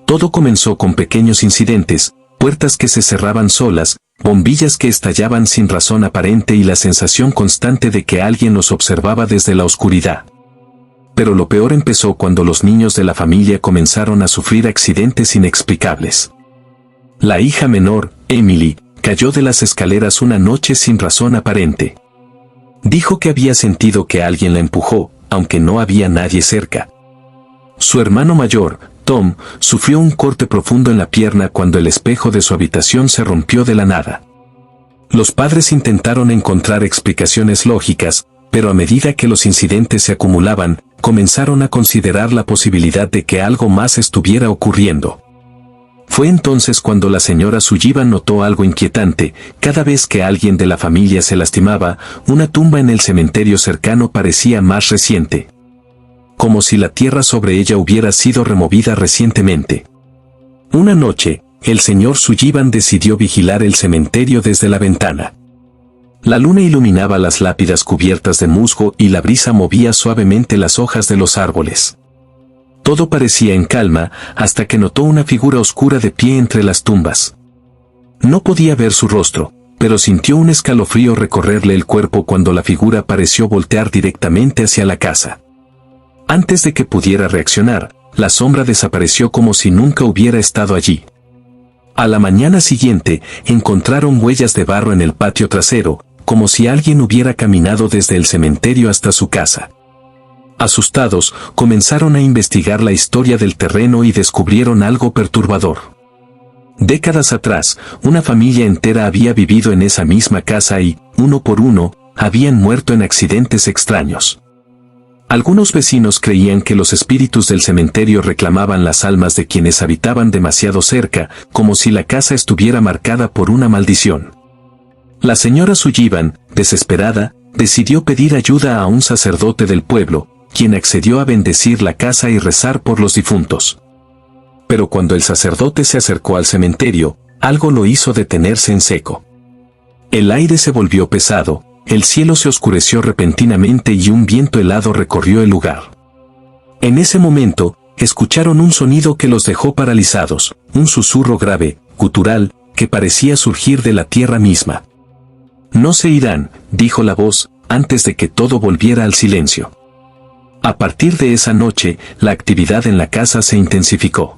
Todo comenzó con pequeños incidentes, puertas que se cerraban solas, bombillas que estallaban sin razón aparente y la sensación constante de que alguien los observaba desde la oscuridad. Pero lo peor empezó cuando los niños de la familia comenzaron a sufrir accidentes inexplicables. La hija menor, Emily, cayó de las escaleras una noche sin razón aparente. Dijo que había sentido que alguien la empujó, aunque no había nadie cerca. Su hermano mayor, Tom, sufrió un corte profundo en la pierna cuando el espejo de su habitación se rompió de la nada. Los padres intentaron encontrar explicaciones lógicas, pero a medida que los incidentes se acumulaban, comenzaron a considerar la posibilidad de que algo más estuviera ocurriendo. Fue entonces cuando la señora Sullivan notó algo inquietante. Cada vez que alguien de la familia se lastimaba, una tumba en el cementerio cercano parecía más reciente. Como si la tierra sobre ella hubiera sido removida recientemente. Una noche, el señor Sullivan decidió vigilar el cementerio desde la ventana. La luna iluminaba las lápidas cubiertas de musgo y la brisa movía suavemente las hojas de los árboles. Todo parecía en calma, hasta que notó una figura oscura de pie entre las tumbas. No podía ver su rostro, pero sintió un escalofrío recorrerle el cuerpo cuando la figura pareció voltear directamente hacia la casa. Antes de que pudiera reaccionar, la sombra desapareció como si nunca hubiera estado allí. A la mañana siguiente, encontraron huellas de barro en el patio trasero, como si alguien hubiera caminado desde el cementerio hasta su casa. Asustados, comenzaron a investigar la historia del terreno y descubrieron algo perturbador. Décadas atrás, una familia entera había vivido en esa misma casa y, uno por uno, habían muerto en accidentes extraños. Algunos vecinos creían que los espíritus del cementerio reclamaban las almas de quienes habitaban demasiado cerca, como si la casa estuviera marcada por una maldición. La señora Sullivan, desesperada, decidió pedir ayuda a un sacerdote del pueblo, quien accedió a bendecir la casa y rezar por los difuntos. Pero cuando el sacerdote se acercó al cementerio, algo lo hizo detenerse en seco. El aire se volvió pesado, el cielo se oscureció repentinamente y un viento helado recorrió el lugar. En ese momento, escucharon un sonido que los dejó paralizados, un susurro grave, gutural, que parecía surgir de la tierra misma. «No se irán», dijo la voz, antes de que todo volviera al silencio. A partir de esa noche, la actividad en la casa se intensificó.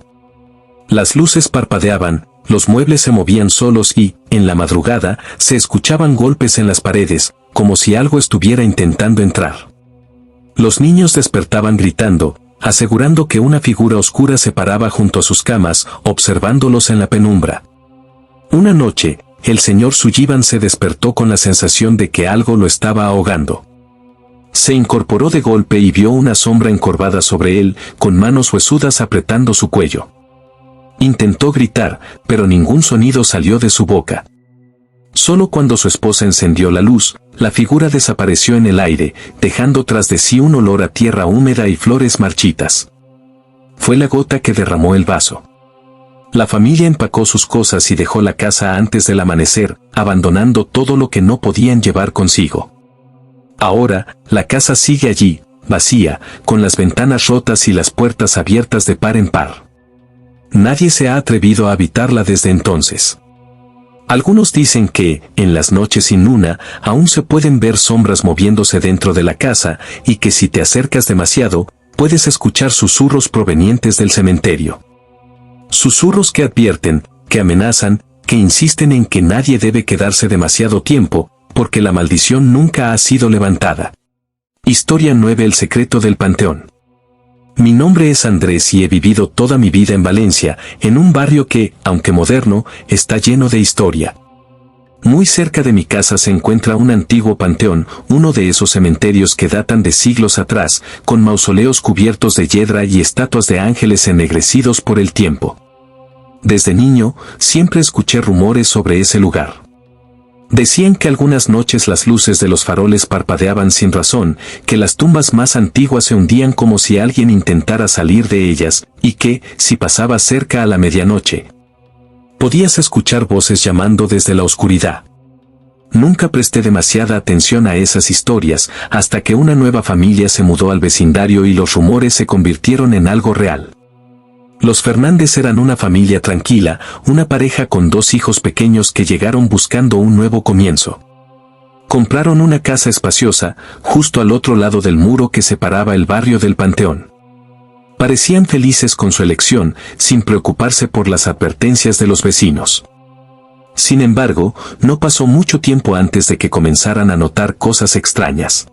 Las luces parpadeaban, los muebles se movían solos y, en la madrugada, se escuchaban golpes en las paredes, como si algo estuviera intentando entrar. Los niños despertaban gritando, asegurando que una figura oscura se paraba junto a sus camas, observándolos en la penumbra. Una noche, el señor Sullivan se despertó con la sensación de que algo lo estaba ahogando. Se incorporó de golpe y vio una sombra encorvada sobre él, con manos huesudas apretando su cuello. Intentó gritar, pero ningún sonido salió de su boca. Solo cuando su esposa encendió la luz, la figura desapareció en el aire, dejando tras de sí un olor a tierra húmeda y flores marchitas. Fue la gota que derramó el vaso. La familia empacó sus cosas y dejó la casa antes del amanecer, abandonando todo lo que no podían llevar consigo. Ahora, la casa sigue allí, vacía, con las ventanas rotas y las puertas abiertas de par en par. Nadie se ha atrevido a habitarla desde entonces. Algunos dicen que, en las noches sin luna, aún se pueden ver sombras moviéndose dentro de la casa, y que si te acercas demasiado, puedes escuchar susurros provenientes del cementerio. Susurros que advierten, que amenazan, que insisten en que nadie debe quedarse demasiado tiempo, porque la maldición nunca ha sido levantada. Historia 9. El secreto del panteón. Mi nombre es Andrés y he vivido toda mi vida en Valencia, en un barrio que, aunque moderno, está lleno de historia. Muy cerca de mi casa se encuentra un antiguo panteón, uno de esos cementerios que datan de siglos atrás, con mausoleos cubiertos de hiedra y estatuas de ángeles ennegrecidos por el tiempo. Desde niño, siempre escuché rumores sobre ese lugar. Decían que algunas noches las luces de los faroles parpadeaban sin razón, que las tumbas más antiguas se hundían como si alguien intentara salir de ellas, y que, si pasabas cerca a la medianoche, podías escuchar voces llamando desde la oscuridad. Nunca presté demasiada atención a esas historias, hasta que una nueva familia se mudó al vecindario y los rumores se convirtieron en algo real. Los Fernández eran una familia tranquila, una pareja con 2 hijos pequeños que llegaron buscando un nuevo comienzo. Compraron una casa espaciosa, justo al otro lado del muro que separaba el barrio del panteón. Parecían felices con su elección, sin preocuparse por las advertencias de los vecinos. Sin embargo, no pasó mucho tiempo antes de que comenzaran a notar cosas extrañas.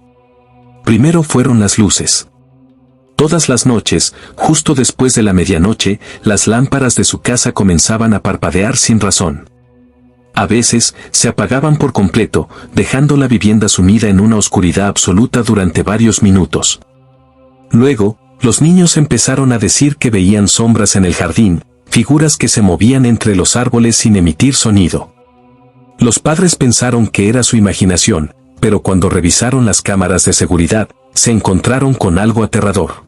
Primero fueron las luces. Todas las noches, justo después de la medianoche, las lámparas de su casa comenzaban a parpadear sin razón. A veces, se apagaban por completo, dejando la vivienda sumida en una oscuridad absoluta durante varios minutos. Luego, los niños empezaron a decir que veían sombras en el jardín, figuras que se movían entre los árboles sin emitir sonido. Los padres pensaron que era su imaginación, pero cuando revisaron las cámaras de seguridad, se encontraron con algo aterrador.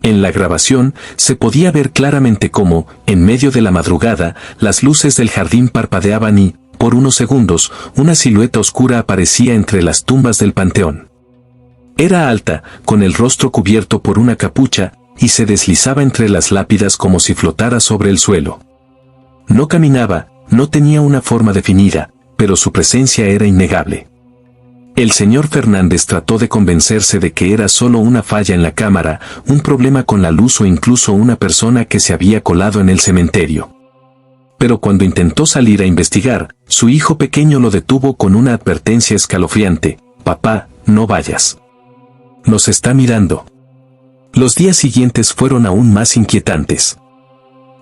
En la grabación, se podía ver claramente cómo, en medio de la madrugada, las luces del jardín parpadeaban y, por unos segundos, una silueta oscura aparecía entre las tumbas del panteón. Era alta, con el rostro cubierto por una capucha, y se deslizaba entre las lápidas como si flotara sobre el suelo. No caminaba, no tenía una forma definida, pero su presencia era innegable. El señor Fernández trató de convencerse de que era solo una falla en la cámara, un problema con la luz o incluso una persona que se había colado en el cementerio. Pero cuando intentó salir a investigar, su hijo pequeño lo detuvo con una advertencia escalofriante: «Papá, no vayas. Nos está mirando». Los días siguientes fueron aún más inquietantes.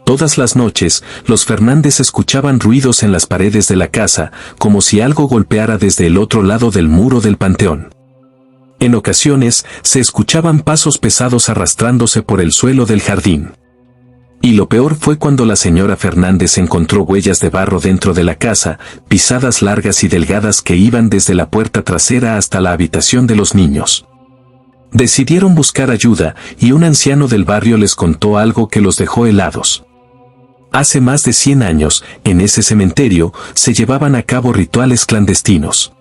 Todas las noches, los Fernández escuchaban ruidos en las paredes de la casa, como si algo golpeara desde el otro lado del muro del panteón. En ocasiones, se escuchaban pasos pesados arrastrándose por el suelo del jardín. Y lo peor fue cuando la señora Fernández encontró huellas de barro dentro de la casa, pisadas largas y delgadas que iban desde la puerta trasera hasta la habitación de los niños. Decidieron buscar ayuda, y un anciano del barrio les contó algo que los dejó helados. Hace más de 100 años, en ese cementerio, se llevaban a cabo rituales clandestinos.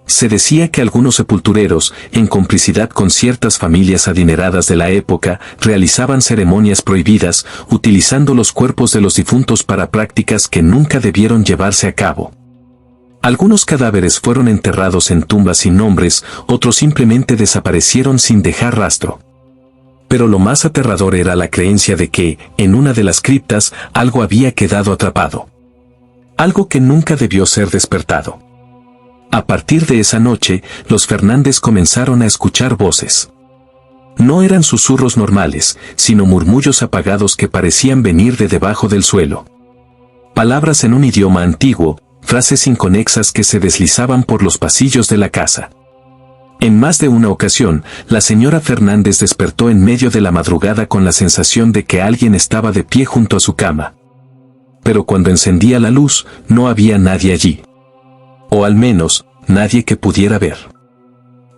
Se decía que algunos sepultureros, en complicidad con ciertas familias adineradas de la época, realizaban ceremonias prohibidas, utilizando los cuerpos de los difuntos para prácticas que nunca debieron llevarse a cabo. Algunos cadáveres fueron enterrados en tumbas sin nombres, otros simplemente desaparecieron sin dejar rastro. Pero lo más aterrador era la creencia de que, en una de las criptas, algo había quedado atrapado. Algo que nunca debió ser despertado. A partir de esa noche, los Fernández comenzaron a escuchar voces. No eran susurros normales, sino murmullos apagados que parecían venir de debajo del suelo. Palabras en un idioma antiguo, frases inconexas que se deslizaban por los pasillos de la casa. En más de una ocasión, la señora Fernández despertó en medio de la madrugada con la sensación de que alguien estaba de pie junto a su cama. Pero cuando encendía la luz, no había nadie allí. O al menos, nadie que pudiera ver.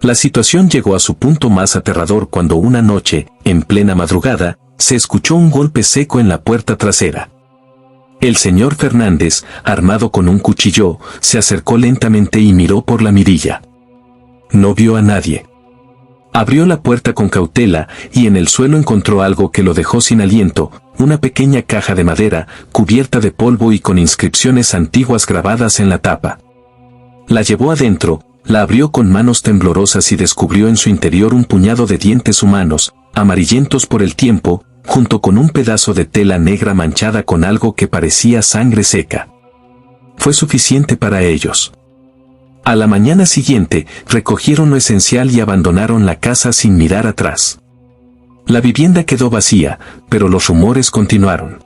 La situación llegó a su punto más aterrador cuando una noche, en plena madrugada, se escuchó un golpe seco en la puerta trasera. El señor Fernández, armado con un cuchillo, se acercó lentamente y miró por la mirilla. No vio a nadie. Abrió la puerta con cautela y en el suelo encontró algo que lo dejó sin aliento, una pequeña caja de madera, cubierta de polvo y con inscripciones antiguas grabadas en la tapa. La llevó adentro, la abrió con manos temblorosas y descubrió en su interior un puñado de dientes humanos, amarillentos por el tiempo, junto con un pedazo de tela negra manchada con algo que parecía sangre seca. Fue suficiente para ellos. A la mañana siguiente, recogieron lo esencial y abandonaron la casa sin mirar atrás. La vivienda quedó vacía, pero los rumores continuaron.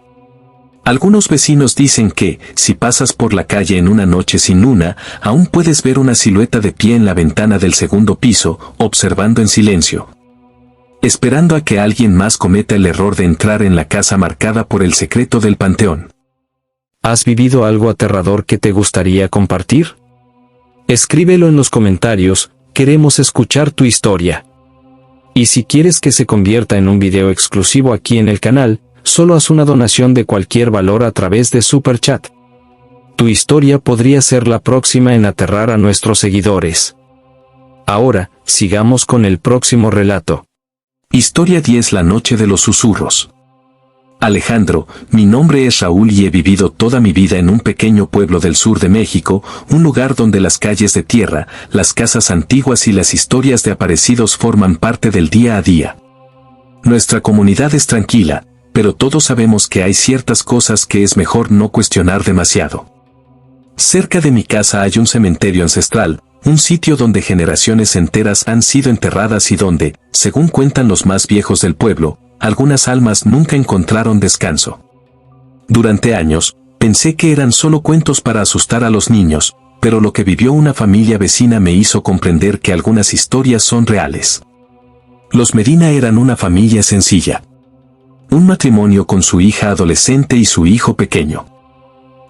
Algunos vecinos dicen que, si pasas por la calle en una noche sin luna, aún puedes ver una silueta de pie en la ventana del segundo piso, observando en silencio, esperando a que alguien más cometa el error de entrar en la casa marcada por el secreto del panteón. ¿Has vivido algo aterrador que te gustaría compartir? Escríbelo en los comentarios, queremos escuchar tu historia. Y si quieres que se convierta en un video exclusivo aquí en el canal, solo haz una donación de cualquier valor a través de Super Chat. Tu historia podría ser la próxima en aterrar a nuestros seguidores. Ahora, sigamos con el próximo relato. Historia 10: La noche de los susurros. Alejandro, mi nombre es Raúl y he vivido toda mi vida en un pequeño pueblo del sur de México, un lugar donde las calles de tierra, las casas antiguas y las historias de aparecidos forman parte del día a día. Nuestra comunidad es tranquila, pero todos sabemos que hay ciertas cosas que es mejor no cuestionar demasiado. Cerca de mi casa hay un cementerio ancestral, un sitio donde generaciones enteras han sido enterradas y donde, según cuentan los más viejos del pueblo, algunas almas nunca encontraron descanso. Durante años, pensé que eran solo cuentos para asustar a los niños, pero lo que vivió una familia vecina me hizo comprender que algunas historias son reales. Los Medina eran una familia sencilla. Un matrimonio con su hija adolescente y su hijo pequeño.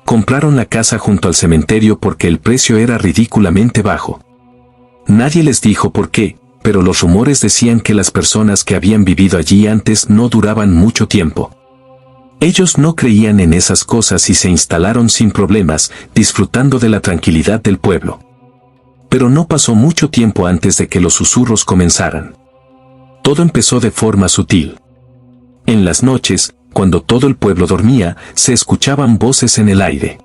Compraron la casa junto al cementerio porque el precio era ridículamente bajo. Nadie les dijo por qué, pero los rumores decían que las personas que habían vivido allí antes no duraban mucho tiempo. Ellos no creían en esas cosas y se instalaron sin problemas, disfrutando de la tranquilidad del pueblo. Pero no pasó mucho tiempo antes de que los susurros comenzaran. Todo empezó de forma sutil. En las noches, cuando todo el pueblo dormía, se escuchaban voces en el aire.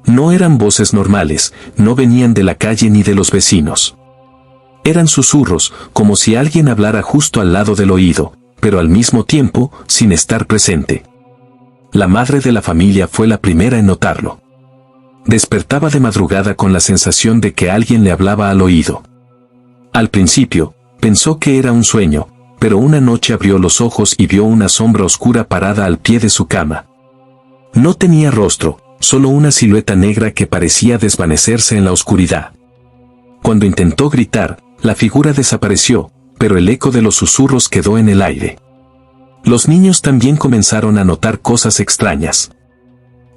No eran voces normales, no venían de la calle ni de los vecinos. Eran susurros, como si alguien hablara justo al lado del oído, pero al mismo tiempo, sin estar presente. La madre de la familia fue la primera en notarlo. Despertaba de madrugada con la sensación de que alguien le hablaba al oído. Al principio, pensó que era un sueño, pero una noche abrió los ojos y vio una sombra oscura parada al pie de su cama. No tenía rostro, solo una silueta negra que parecía desvanecerse en la oscuridad. Cuando intentó gritar, la figura desapareció, pero el eco de los susurros quedó en el aire. Los niños también comenzaron a notar cosas extrañas.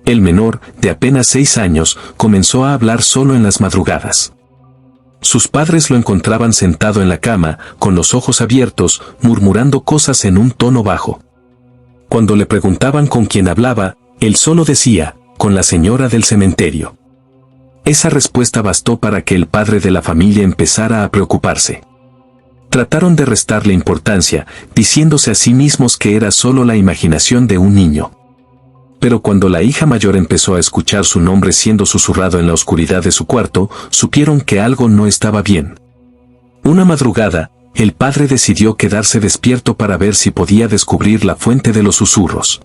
El menor, de apenas 6 años, comenzó a hablar solo en las madrugadas. Sus padres lo encontraban sentado en la cama, con los ojos abiertos, murmurando cosas en un tono bajo. Cuando le preguntaban con quién hablaba, él solo decía, con la señora del cementerio. Esa respuesta bastó para que el padre de la familia empezara a preocuparse. Trataron de restarle importancia, diciéndose a sí mismos que era solo la imaginación de un niño. Pero cuando la hija mayor empezó a escuchar su nombre siendo susurrado en la oscuridad de su cuarto, supieron que algo no estaba bien. Una madrugada, el padre decidió quedarse despierto para ver si podía descubrir la fuente de los susurros.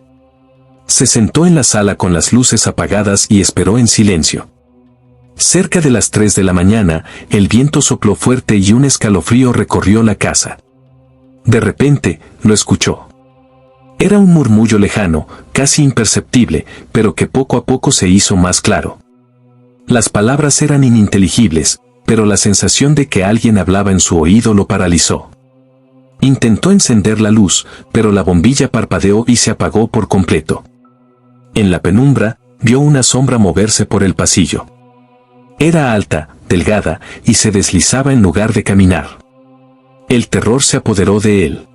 Se sentó en la sala con las luces apagadas y esperó en silencio. Cerca de las 3 de la mañana, el viento sopló fuerte y un escalofrío recorrió la casa. De repente, lo escuchó. Era un murmullo lejano, casi imperceptible, pero que poco a poco se hizo más claro. Las palabras eran ininteligibles, pero la sensación de que alguien hablaba en su oído lo paralizó. Intentó encender la luz, pero la bombilla parpadeó y se apagó por completo. En la penumbra, vio una sombra moverse por el pasillo. Era alta, delgada, y se deslizaba en lugar de caminar. El terror se apoderó de él.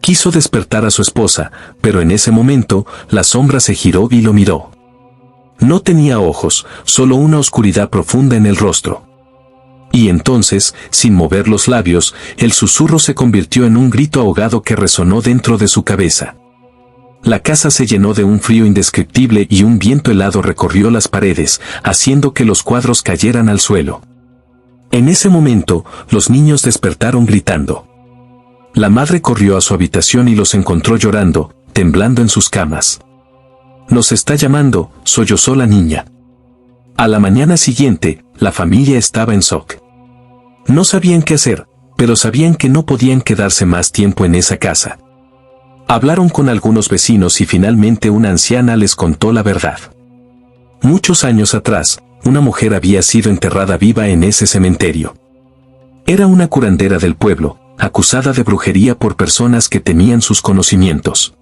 Quiso despertar a su esposa, pero en ese momento, la sombra se giró y lo miró. No tenía ojos, solo una oscuridad profunda en el rostro. Y entonces, sin mover los labios, el susurro se convirtió en un grito ahogado que resonó dentro de su cabeza. La casa se llenó de un frío indescriptible y un viento helado recorrió las paredes, haciendo que los cuadros cayeran al suelo. En ese momento, los niños despertaron gritando. La madre corrió a su habitación y los encontró llorando, temblando en sus camas. «Nos está llamando», sollozó la niña. A la mañana siguiente, la familia estaba en shock. No sabían qué hacer, pero sabían que no podían quedarse más tiempo en esa casa. Hablaron con algunos vecinos y finalmente una anciana les contó la verdad. Muchos años atrás, una mujer había sido enterrada viva en ese cementerio. Era una curandera del pueblo, acusada de brujería por personas que tenían sus conocimientos.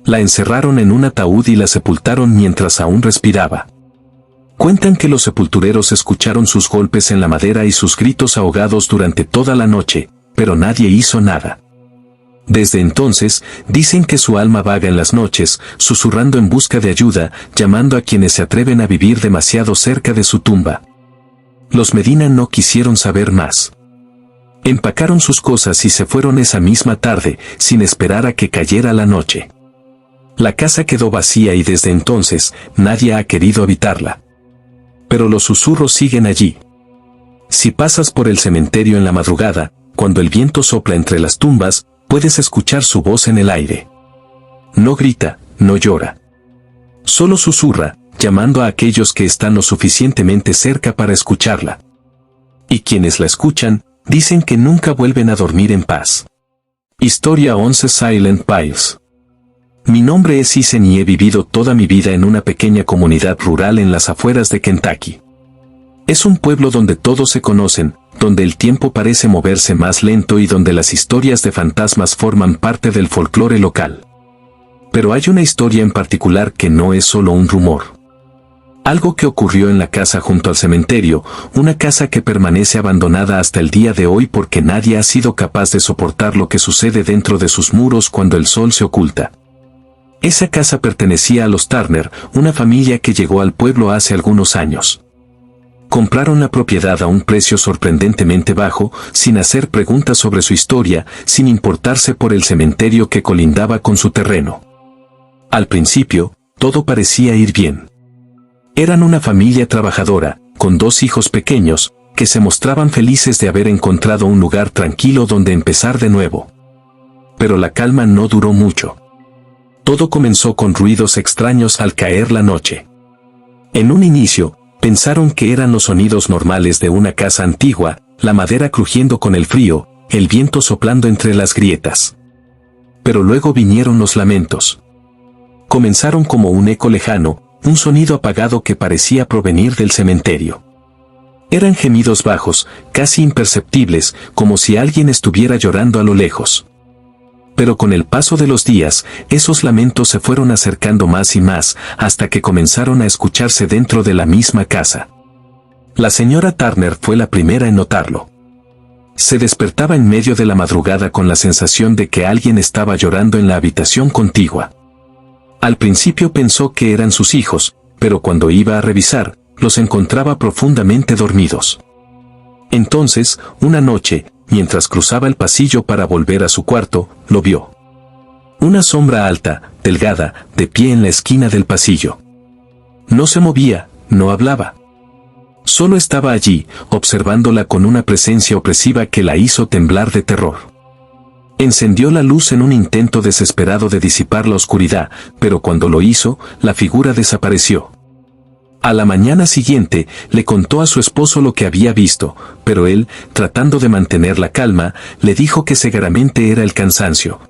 La encerraron en un ataúd y la sepultaron mientras aún respiraba. Cuentan que los sepultureros escucharon sus golpes en la madera y sus gritos ahogados durante toda la noche, pero nadie hizo nada. Desde entonces, dicen que su alma vaga en las noches, susurrando en busca de ayuda, llamando a quienes se atreven a vivir demasiado cerca de su tumba. Los Medina no quisieron saber más. Empacaron sus cosas y se fueron esa misma tarde, sin esperar a que cayera la noche. La casa quedó vacía y desde entonces, nadie ha querido habitarla. Pero los susurros siguen allí. Si pasas por el cementerio en la madrugada, cuando el viento sopla entre las tumbas, puedes escuchar su voz en el aire. No grita, no llora. Solo susurra, llamando a aquellos que están lo suficientemente cerca para escucharla. Y quienes la escuchan, dicen que nunca vuelven a dormir en paz. Historia 11 Silent Pills. Mi nombre es Isen y he vivido toda mi vida en una pequeña comunidad rural en las afueras de Kentucky. Es un pueblo donde todos se conocen, donde el tiempo parece moverse más lento y donde las historias de fantasmas forman parte del folclore local. Pero hay una historia en particular que no es solo un rumor. Algo que ocurrió en la casa junto al cementerio, una casa que permanece abandonada hasta el día de hoy porque nadie ha sido capaz de soportar lo que sucede dentro de sus muros cuando el sol se oculta. Esa casa pertenecía a los Turner, una familia que llegó al pueblo hace algunos años. Compraron la propiedad a un precio sorprendentemente bajo, sin hacer preguntas sobre su historia, sin importarse por el cementerio que colindaba con su terreno. Al principio, todo parecía ir bien. Eran una familia trabajadora, con 2 hijos pequeños, que se mostraban felices de haber encontrado un lugar tranquilo donde empezar de nuevo. Pero la calma no duró mucho. Todo comenzó con ruidos extraños al caer la noche. En un inicio, pensaron que eran los sonidos normales de una casa antigua, la madera crujiendo con el frío, el viento soplando entre las grietas. Pero luego vinieron los lamentos. Comenzaron como un eco lejano, un sonido apagado que parecía provenir del cementerio. Eran gemidos bajos, casi imperceptibles, como si alguien estuviera llorando a lo lejos. Pero con el paso de los días, esos lamentos se fueron acercando más y más, hasta que comenzaron a escucharse dentro de la misma casa. La señora Turner fue la primera en notarlo. Se despertaba en medio de la madrugada con la sensación de que alguien estaba llorando en la habitación contigua. Al principio pensó que eran sus hijos, pero cuando iba a revisar, los encontraba profundamente dormidos. Entonces, una noche, mientras cruzaba el pasillo para volver a su cuarto, lo vio. Una sombra alta, delgada, de pie en la esquina del pasillo. No se movía, no hablaba. Solo estaba allí, observándola con una presencia opresiva que la hizo temblar de terror. Encendió la luz en un intento desesperado de disipar la oscuridad, pero cuando lo hizo, la figura desapareció. A la mañana siguiente, le contó a su esposo lo que había visto, pero él, tratando de mantener la calma, le dijo que seguramente era el cansancio.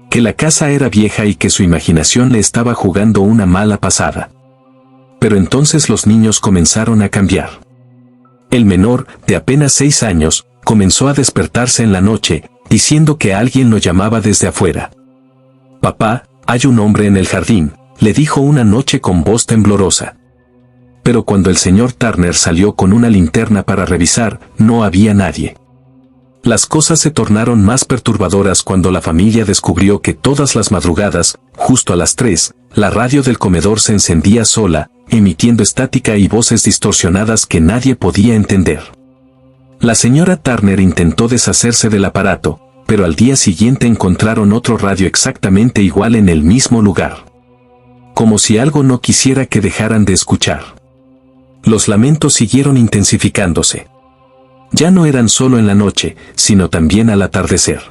Que la casa era vieja y que su imaginación le estaba jugando una mala pasada. Pero entonces los niños comenzaron a cambiar. El menor, de apenas 6 años, comenzó a despertarse en la noche, diciendo que alguien lo llamaba desde afuera. «Papá, hay un hombre en el jardín», le dijo una noche con voz temblorosa. Pero cuando el señor Turner salió con una linterna para revisar, no había nadie. Las cosas se tornaron más perturbadoras cuando la familia descubrió que todas las madrugadas, justo a las 3, la radio del comedor se encendía sola, emitiendo estática y voces distorsionadas que nadie podía entender. La señora Turner intentó deshacerse del aparato, pero al día siguiente encontraron otro radio exactamente igual en el mismo lugar. Como si algo no quisiera que dejaran de escuchar. Los lamentos siguieron intensificándose. Ya no eran solo en la noche, sino también al atardecer.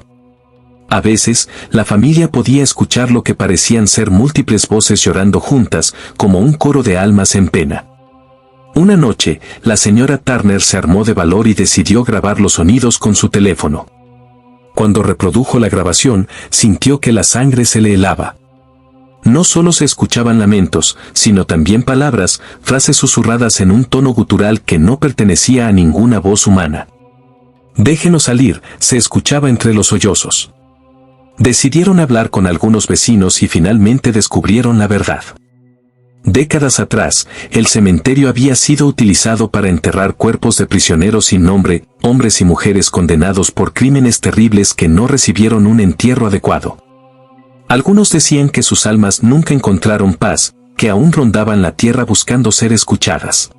A veces, la familia podía escuchar lo que parecían ser múltiples voces llorando juntas, como un coro de almas en pena. Una noche, la señora Turner se armó de valor y decidió grabar los sonidos con su teléfono. Cuando reprodujo la grabación, sintió que la sangre se le helaba. No solo se escuchaban lamentos, sino también palabras, frases susurradas en un tono gutural que no pertenecía a ninguna voz humana. «Déjenos salir», se escuchaba entre los sollozos. Decidieron hablar con algunos vecinos y finalmente descubrieron la verdad. Décadas atrás, el cementerio había sido utilizado para enterrar cuerpos de prisioneros sin nombre, hombres y mujeres condenados por crímenes terribles que no recibieron un entierro adecuado. Algunos decían que sus almas nunca encontraron paz, que aún rondaban la tierra buscando ser escuchadas.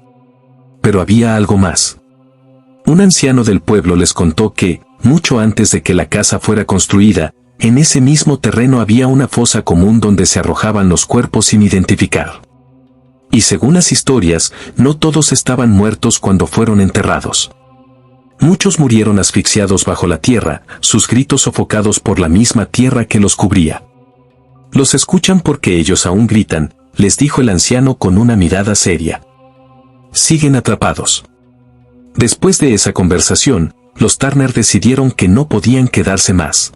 Pero había algo más. Un anciano del pueblo les contó que, mucho antes de que la casa fuera construida, en ese mismo terreno había una fosa común donde se arrojaban los cuerpos sin identificar. Y según las historias, no todos estaban muertos cuando fueron enterrados. Muchos murieron asfixiados bajo la tierra, sus gritos sofocados por la misma tierra que los cubría. «Los escuchan porque ellos aún gritan», les dijo el anciano con una mirada seria. «Siguen atrapados». Después de esa conversación, los Turner decidieron que no podían quedarse más.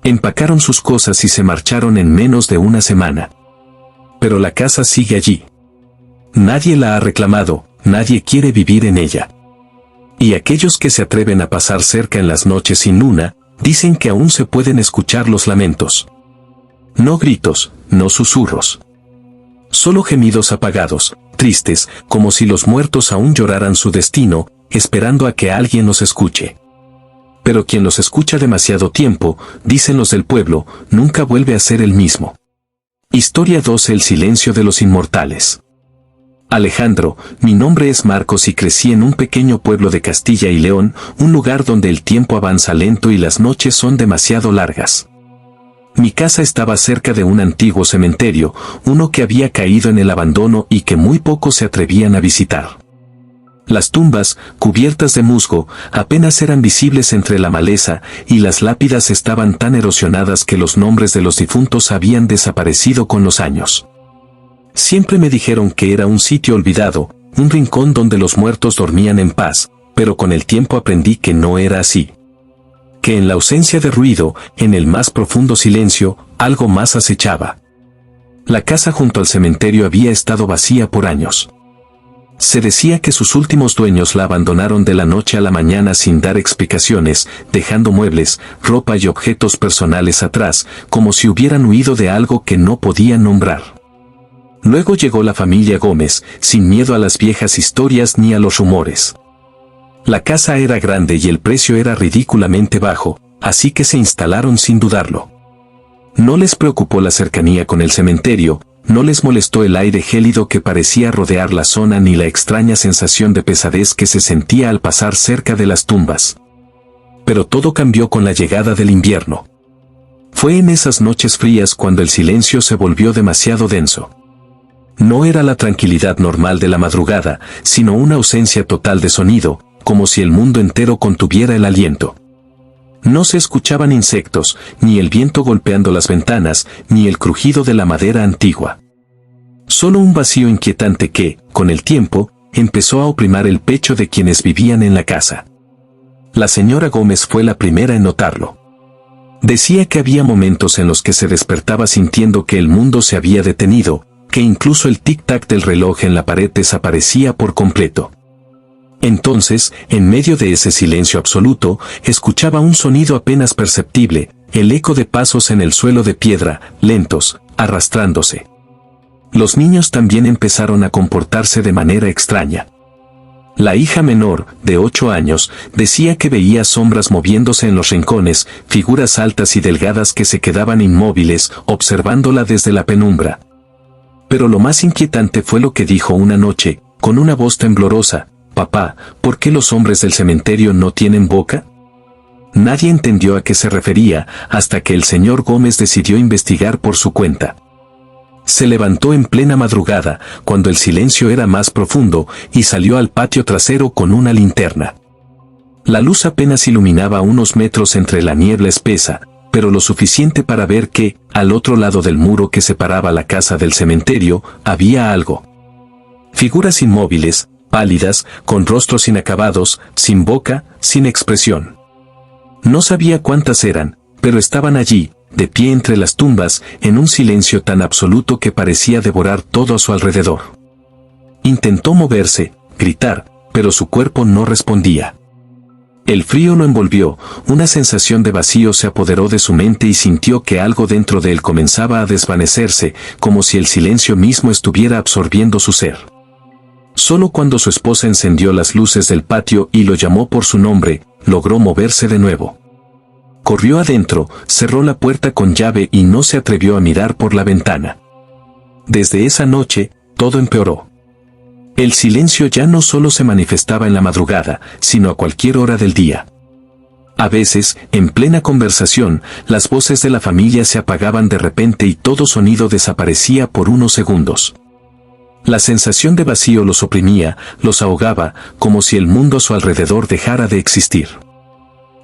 Empacaron sus cosas y se marcharon en menos de una semana. Pero la casa sigue allí. Nadie la ha reclamado, nadie quiere vivir en ella. Y aquellos que se atreven a pasar cerca en las noches sin luna, dicen que aún se pueden escuchar los lamentos. No gritos, no susurros. Solo gemidos apagados, tristes, como si los muertos aún lloraran su destino, esperando a que alguien los escuche. Pero quien los escucha demasiado tiempo, dicen los del pueblo, nunca vuelve a ser el mismo. Historia 12: El silencio de los inmortales. Alejandro, mi nombre es Marcos y crecí en un pequeño pueblo de Castilla y León, un lugar donde el tiempo avanza lento y las noches son demasiado largas. Mi casa estaba cerca de un antiguo cementerio, uno que había caído en el abandono y que muy pocos se atrevían a visitar. Las tumbas, cubiertas de musgo, apenas eran visibles entre la maleza, y las lápidas estaban tan erosionadas que los nombres de los difuntos habían desaparecido con los años. Siempre me dijeron que era un sitio olvidado, un rincón donde los muertos dormían en paz, pero con el tiempo aprendí que no era así. Que en la ausencia de ruido, en el más profundo silencio, algo más acechaba. La casa junto al cementerio había estado vacía por años. Se decía que sus últimos dueños la abandonaron de la noche a la mañana sin dar explicaciones, dejando muebles, ropa y objetos personales atrás, como si hubieran huido de algo que no podían nombrar. Luego llegó la familia Gómez, sin miedo a las viejas historias ni a los rumores. La casa era grande y el precio era ridículamente bajo, así que se instalaron sin dudarlo. No les preocupó la cercanía con el cementerio, no les molestó el aire gélido que parecía rodear la zona ni la extraña sensación de pesadez que se sentía al pasar cerca de las tumbas. Pero todo cambió con la llegada del invierno. Fue en esas noches frías cuando el silencio se volvió demasiado denso. No era la tranquilidad normal de la madrugada, sino una ausencia total de sonido, como si el mundo entero contuviera el aliento. No se escuchaban insectos, ni el viento golpeando las ventanas, ni el crujido de la madera antigua. Solo un vacío inquietante que, con el tiempo, empezó a oprimir el pecho de quienes vivían en la casa. La señora Gómez fue la primera en notarlo. Decía que había momentos en los que se despertaba sintiendo que el mundo se había detenido, que incluso el tic-tac del reloj en la pared desaparecía por completo. Entonces, en medio de ese silencio absoluto, escuchaba un sonido apenas perceptible, el eco de pasos en el suelo de piedra, lentos, arrastrándose. Los niños también empezaron a comportarse de manera extraña. La hija menor, de 8 años, decía que veía sombras moviéndose en los rincones, figuras altas y delgadas que se quedaban inmóviles, observándola desde la penumbra. Pero lo más inquietante fue lo que dijo una noche, con una voz temblorosa: «Papá, ¿por qué los hombres del cementerio no tienen boca?». Nadie entendió a qué se refería, hasta que el señor Gómez decidió investigar por su cuenta. Se levantó en plena madrugada, cuando el silencio era más profundo, y salió al patio trasero con una linterna. La luz apenas iluminaba unos metros entre la niebla espesa, pero lo suficiente para ver que, al otro lado del muro que separaba la casa del cementerio, había algo. Figuras inmóviles, pálidas, con rostros inacabados, sin boca, sin expresión. No sabía cuántas eran, pero estaban allí, de pie entre las tumbas, en un silencio tan absoluto que parecía devorar todo a su alrededor. Intentó moverse, gritar, pero su cuerpo no respondía. El frío lo envolvió, una sensación de vacío se apoderó de su mente y sintió que algo dentro de él comenzaba a desvanecerse, como si el silencio mismo estuviera absorbiendo su ser. Solo cuando su esposa encendió las luces del patio y lo llamó por su nombre, logró moverse de nuevo. Corrió adentro, cerró la puerta con llave y no se atrevió a mirar por la ventana. Desde esa noche, todo empeoró. El silencio ya no solo se manifestaba en la madrugada, sino a cualquier hora del día. A veces, en plena conversación, las voces de la familia se apagaban de repente y todo sonido desaparecía por unos segundos. La sensación de vacío los oprimía, los ahogaba, como si el mundo a su alrededor dejara de existir.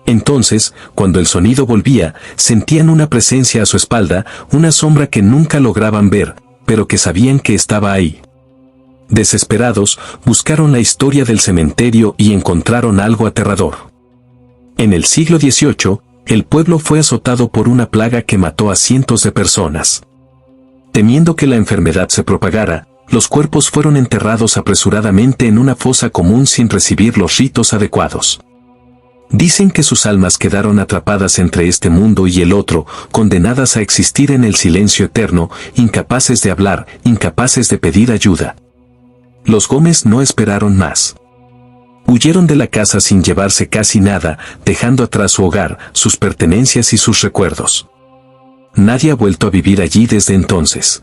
Entonces, cuando el sonido volvía, sentían una presencia a su espalda, una sombra que nunca lograban ver, pero que sabían que estaba ahí. Desesperados, buscaron la historia del cementerio y encontraron algo aterrador. En el siglo XVIII, el pueblo fue azotado por una plaga que mató a cientos de personas. Temiendo que la enfermedad se propagara, los cuerpos fueron enterrados apresuradamente en una fosa común sin recibir los ritos adecuados. Dicen que sus almas quedaron atrapadas entre este mundo y el otro, condenadas a existir en el silencio eterno, incapaces de hablar, incapaces de pedir ayuda. Los Gómez no esperaron más. Huyeron de la casa sin llevarse casi nada, dejando atrás su hogar, sus pertenencias y sus recuerdos. Nadie ha vuelto a vivir allí desde entonces.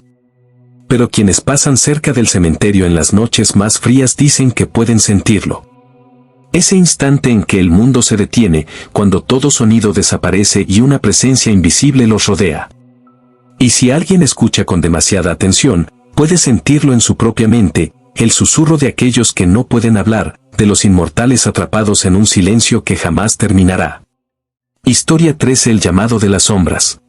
Pero quienes pasan cerca del cementerio en las noches más frías dicen que pueden sentirlo. Ese instante en que el mundo se detiene, cuando todo sonido desaparece y una presencia invisible los rodea. Y si alguien escucha con demasiada atención, puede sentirlo en su propia mente, el susurro de aquellos que no pueden hablar, de los inmortales atrapados en un silencio que jamás terminará. Historia 13: El llamado de las sombras.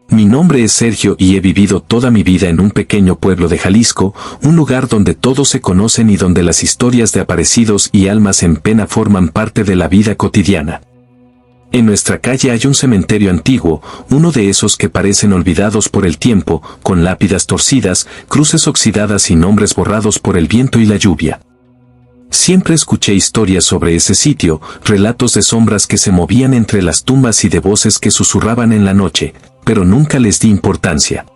Mi nombre es Sergio y he vivido toda mi vida en un pequeño pueblo de Jalisco, un lugar donde todos se conocen y donde las historias de aparecidos y almas en pena forman parte de la vida cotidiana. En nuestra calle hay un cementerio antiguo, uno de esos que parecen olvidados por el tiempo, con lápidas torcidas, cruces oxidadas y nombres borrados por el viento y la lluvia. Siempre escuché historias sobre ese sitio, relatos de sombras que se movían entre las tumbas y de voces que susurraban en la noche, pero nunca les di importancia.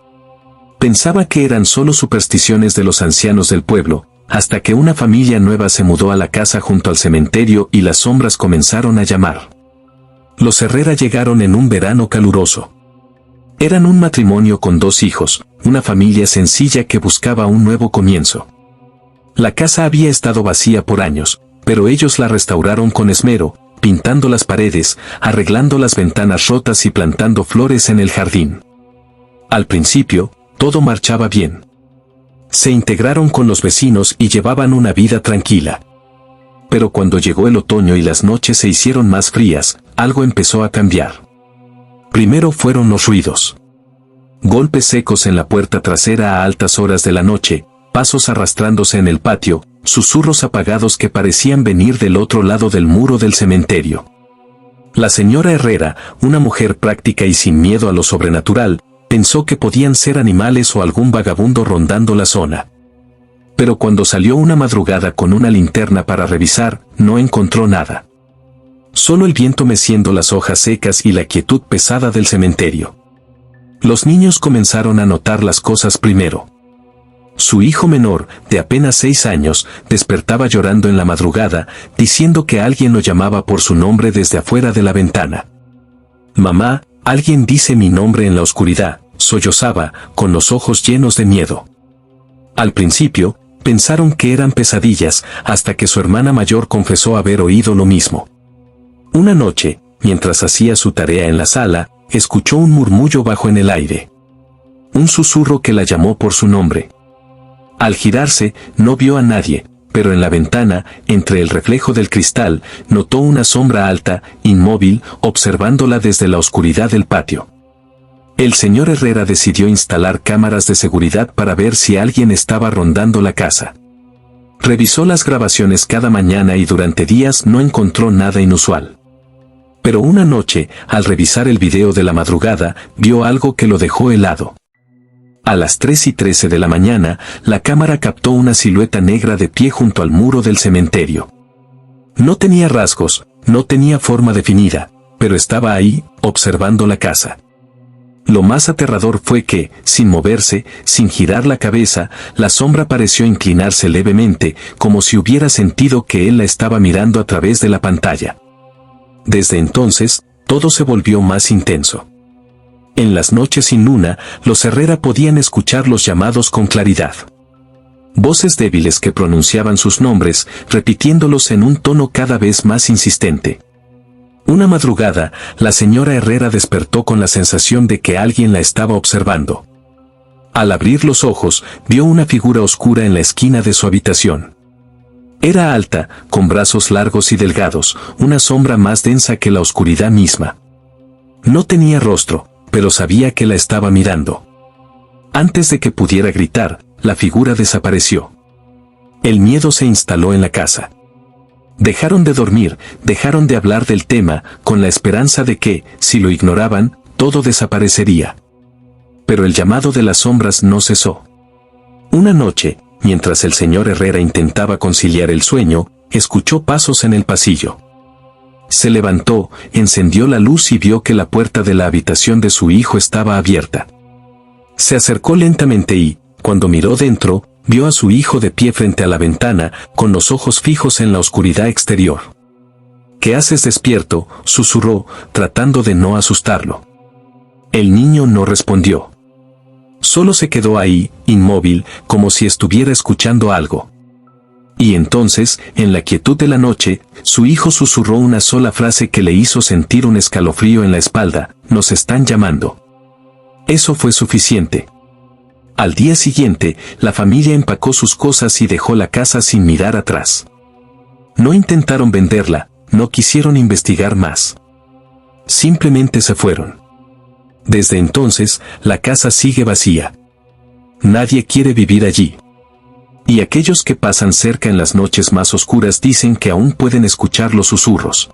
Pensaba que eran solo supersticiones de los ancianos del pueblo, hasta que una familia nueva se mudó a la casa junto al cementerio y las sombras comenzaron a llamar. Los Herrera llegaron en un verano caluroso. Eran un matrimonio con 2 hijos, una familia sencilla que buscaba un nuevo comienzo. La casa había estado vacía por años, pero ellos la restauraron con esmero, pintando las paredes, arreglando las ventanas rotas y plantando flores en el jardín. Al principio, todo marchaba bien. Se integraron con los vecinos y llevaban una vida tranquila. Pero cuando llegó el otoño y las noches se hicieron más frías, algo empezó a cambiar. Primero fueron los ruidos. Golpes secos en la puerta trasera a altas horas de la noche, pasos arrastrándose en el patio, susurros apagados que parecían venir del otro lado del muro del cementerio. La señora Herrera, una mujer práctica y sin miedo a lo sobrenatural, pensó que podían ser animales o algún vagabundo rondando la zona. Pero cuando salió una madrugada con una linterna para revisar, no encontró nada. Solo el viento meciendo las hojas secas y la quietud pesada del cementerio. Los niños comenzaron a notar las cosas primero. Su hijo menor, de apenas 6 años, despertaba llorando en la madrugada, diciendo que alguien lo llamaba por su nombre desde afuera de la ventana. «Mamá, alguien dice mi nombre en la oscuridad», sollozaba, con los ojos llenos de miedo. Al principio, pensaron que eran pesadillas, hasta que su hermana mayor confesó haber oído lo mismo. Una noche, mientras hacía su tarea en la sala, escuchó un murmullo bajo en el aire. Un susurro que la llamó por su nombre. Al girarse, no vio a nadie, pero en la ventana, entre el reflejo del cristal, notó una sombra alta, inmóvil, observándola desde la oscuridad del patio. El señor Herrera decidió instalar cámaras de seguridad para ver si alguien estaba rondando la casa. Revisó las grabaciones cada mañana y durante días no encontró nada inusual. Pero una noche, al revisar el video de la madrugada, vio algo que lo dejó helado. A las 3:13 de la mañana, la cámara captó una silueta negra de pie junto al muro del cementerio. No tenía rasgos, no tenía forma definida, pero estaba ahí, observando la casa. Lo más aterrador fue que, sin moverse, sin girar la cabeza, la sombra pareció inclinarse levemente, como si hubiera sentido que él la estaba mirando a través de la pantalla. Desde entonces, todo se volvió más intenso. En las noches sin luna, los Herrera podían escuchar los llamados con claridad. Voces débiles que pronunciaban sus nombres, repitiéndolos en un tono cada vez más insistente. Una madrugada, la señora Herrera despertó con la sensación de que alguien la estaba observando. Al abrir los ojos, vio una figura oscura en la esquina de su habitación. Era alta, con brazos largos y delgados, una sombra más densa que la oscuridad misma. No tenía rostro, pero sabía que la estaba mirando. Antes de que pudiera gritar, la figura desapareció. El miedo se instaló en la casa. Dejaron de dormir, dejaron de hablar del tema, con la esperanza de que, si lo ignoraban, todo desaparecería. Pero el llamado de las sombras no cesó. Una noche, mientras el señor Herrera intentaba conciliar el sueño, escuchó pasos en el pasillo. Se levantó, encendió la luz y vio que la puerta de la habitación de su hijo estaba abierta. Se acercó lentamente y, cuando miró dentro, vio a su hijo de pie frente a la ventana, con los ojos fijos en la oscuridad exterior. ¿Qué haces despierto?, susurró, tratando de no asustarlo. El niño no respondió. Solo se quedó ahí, inmóvil, como si estuviera escuchando algo. Y entonces, en la quietud de la noche, su hijo susurró una sola frase que le hizo sentir un escalofrío en la espalda: «Nos están llamando». Eso fue suficiente. Al día siguiente, la familia empacó sus cosas y dejó la casa sin mirar atrás. No intentaron venderla, no quisieron investigar más. Simplemente se fueron. Desde entonces, la casa sigue vacía. Nadie quiere vivir allí. Y aquellos que pasan cerca en las noches más oscuras dicen que aún pueden escuchar los susurros.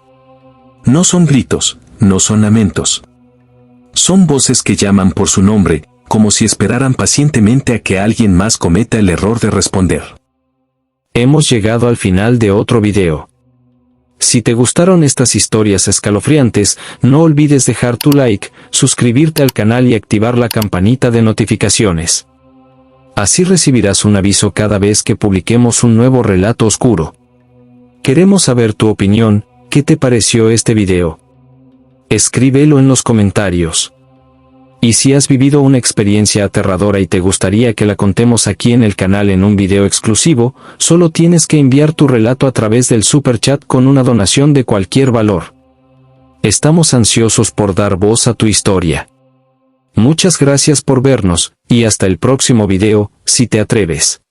No son gritos, no son lamentos. Son voces que llaman por su nombre, como si esperaran pacientemente a que alguien más cometa el error de responder. Hemos llegado al final de otro video. Si te gustaron estas historias escalofriantes, no olvides dejar tu like, suscribirte al canal y activar la campanita de notificaciones. Así recibirás un aviso cada vez que publiquemos un nuevo relato oscuro. Queremos saber tu opinión, ¿qué te pareció este video? Escríbelo en los comentarios. Y si has vivido una experiencia aterradora y te gustaría que la contemos aquí en el canal en un video exclusivo, solo tienes que enviar tu relato a través del super chat con una donación de cualquier valor. Estamos ansiosos por dar voz a tu historia. Muchas gracias por vernos, y hasta el próximo video, si te atreves.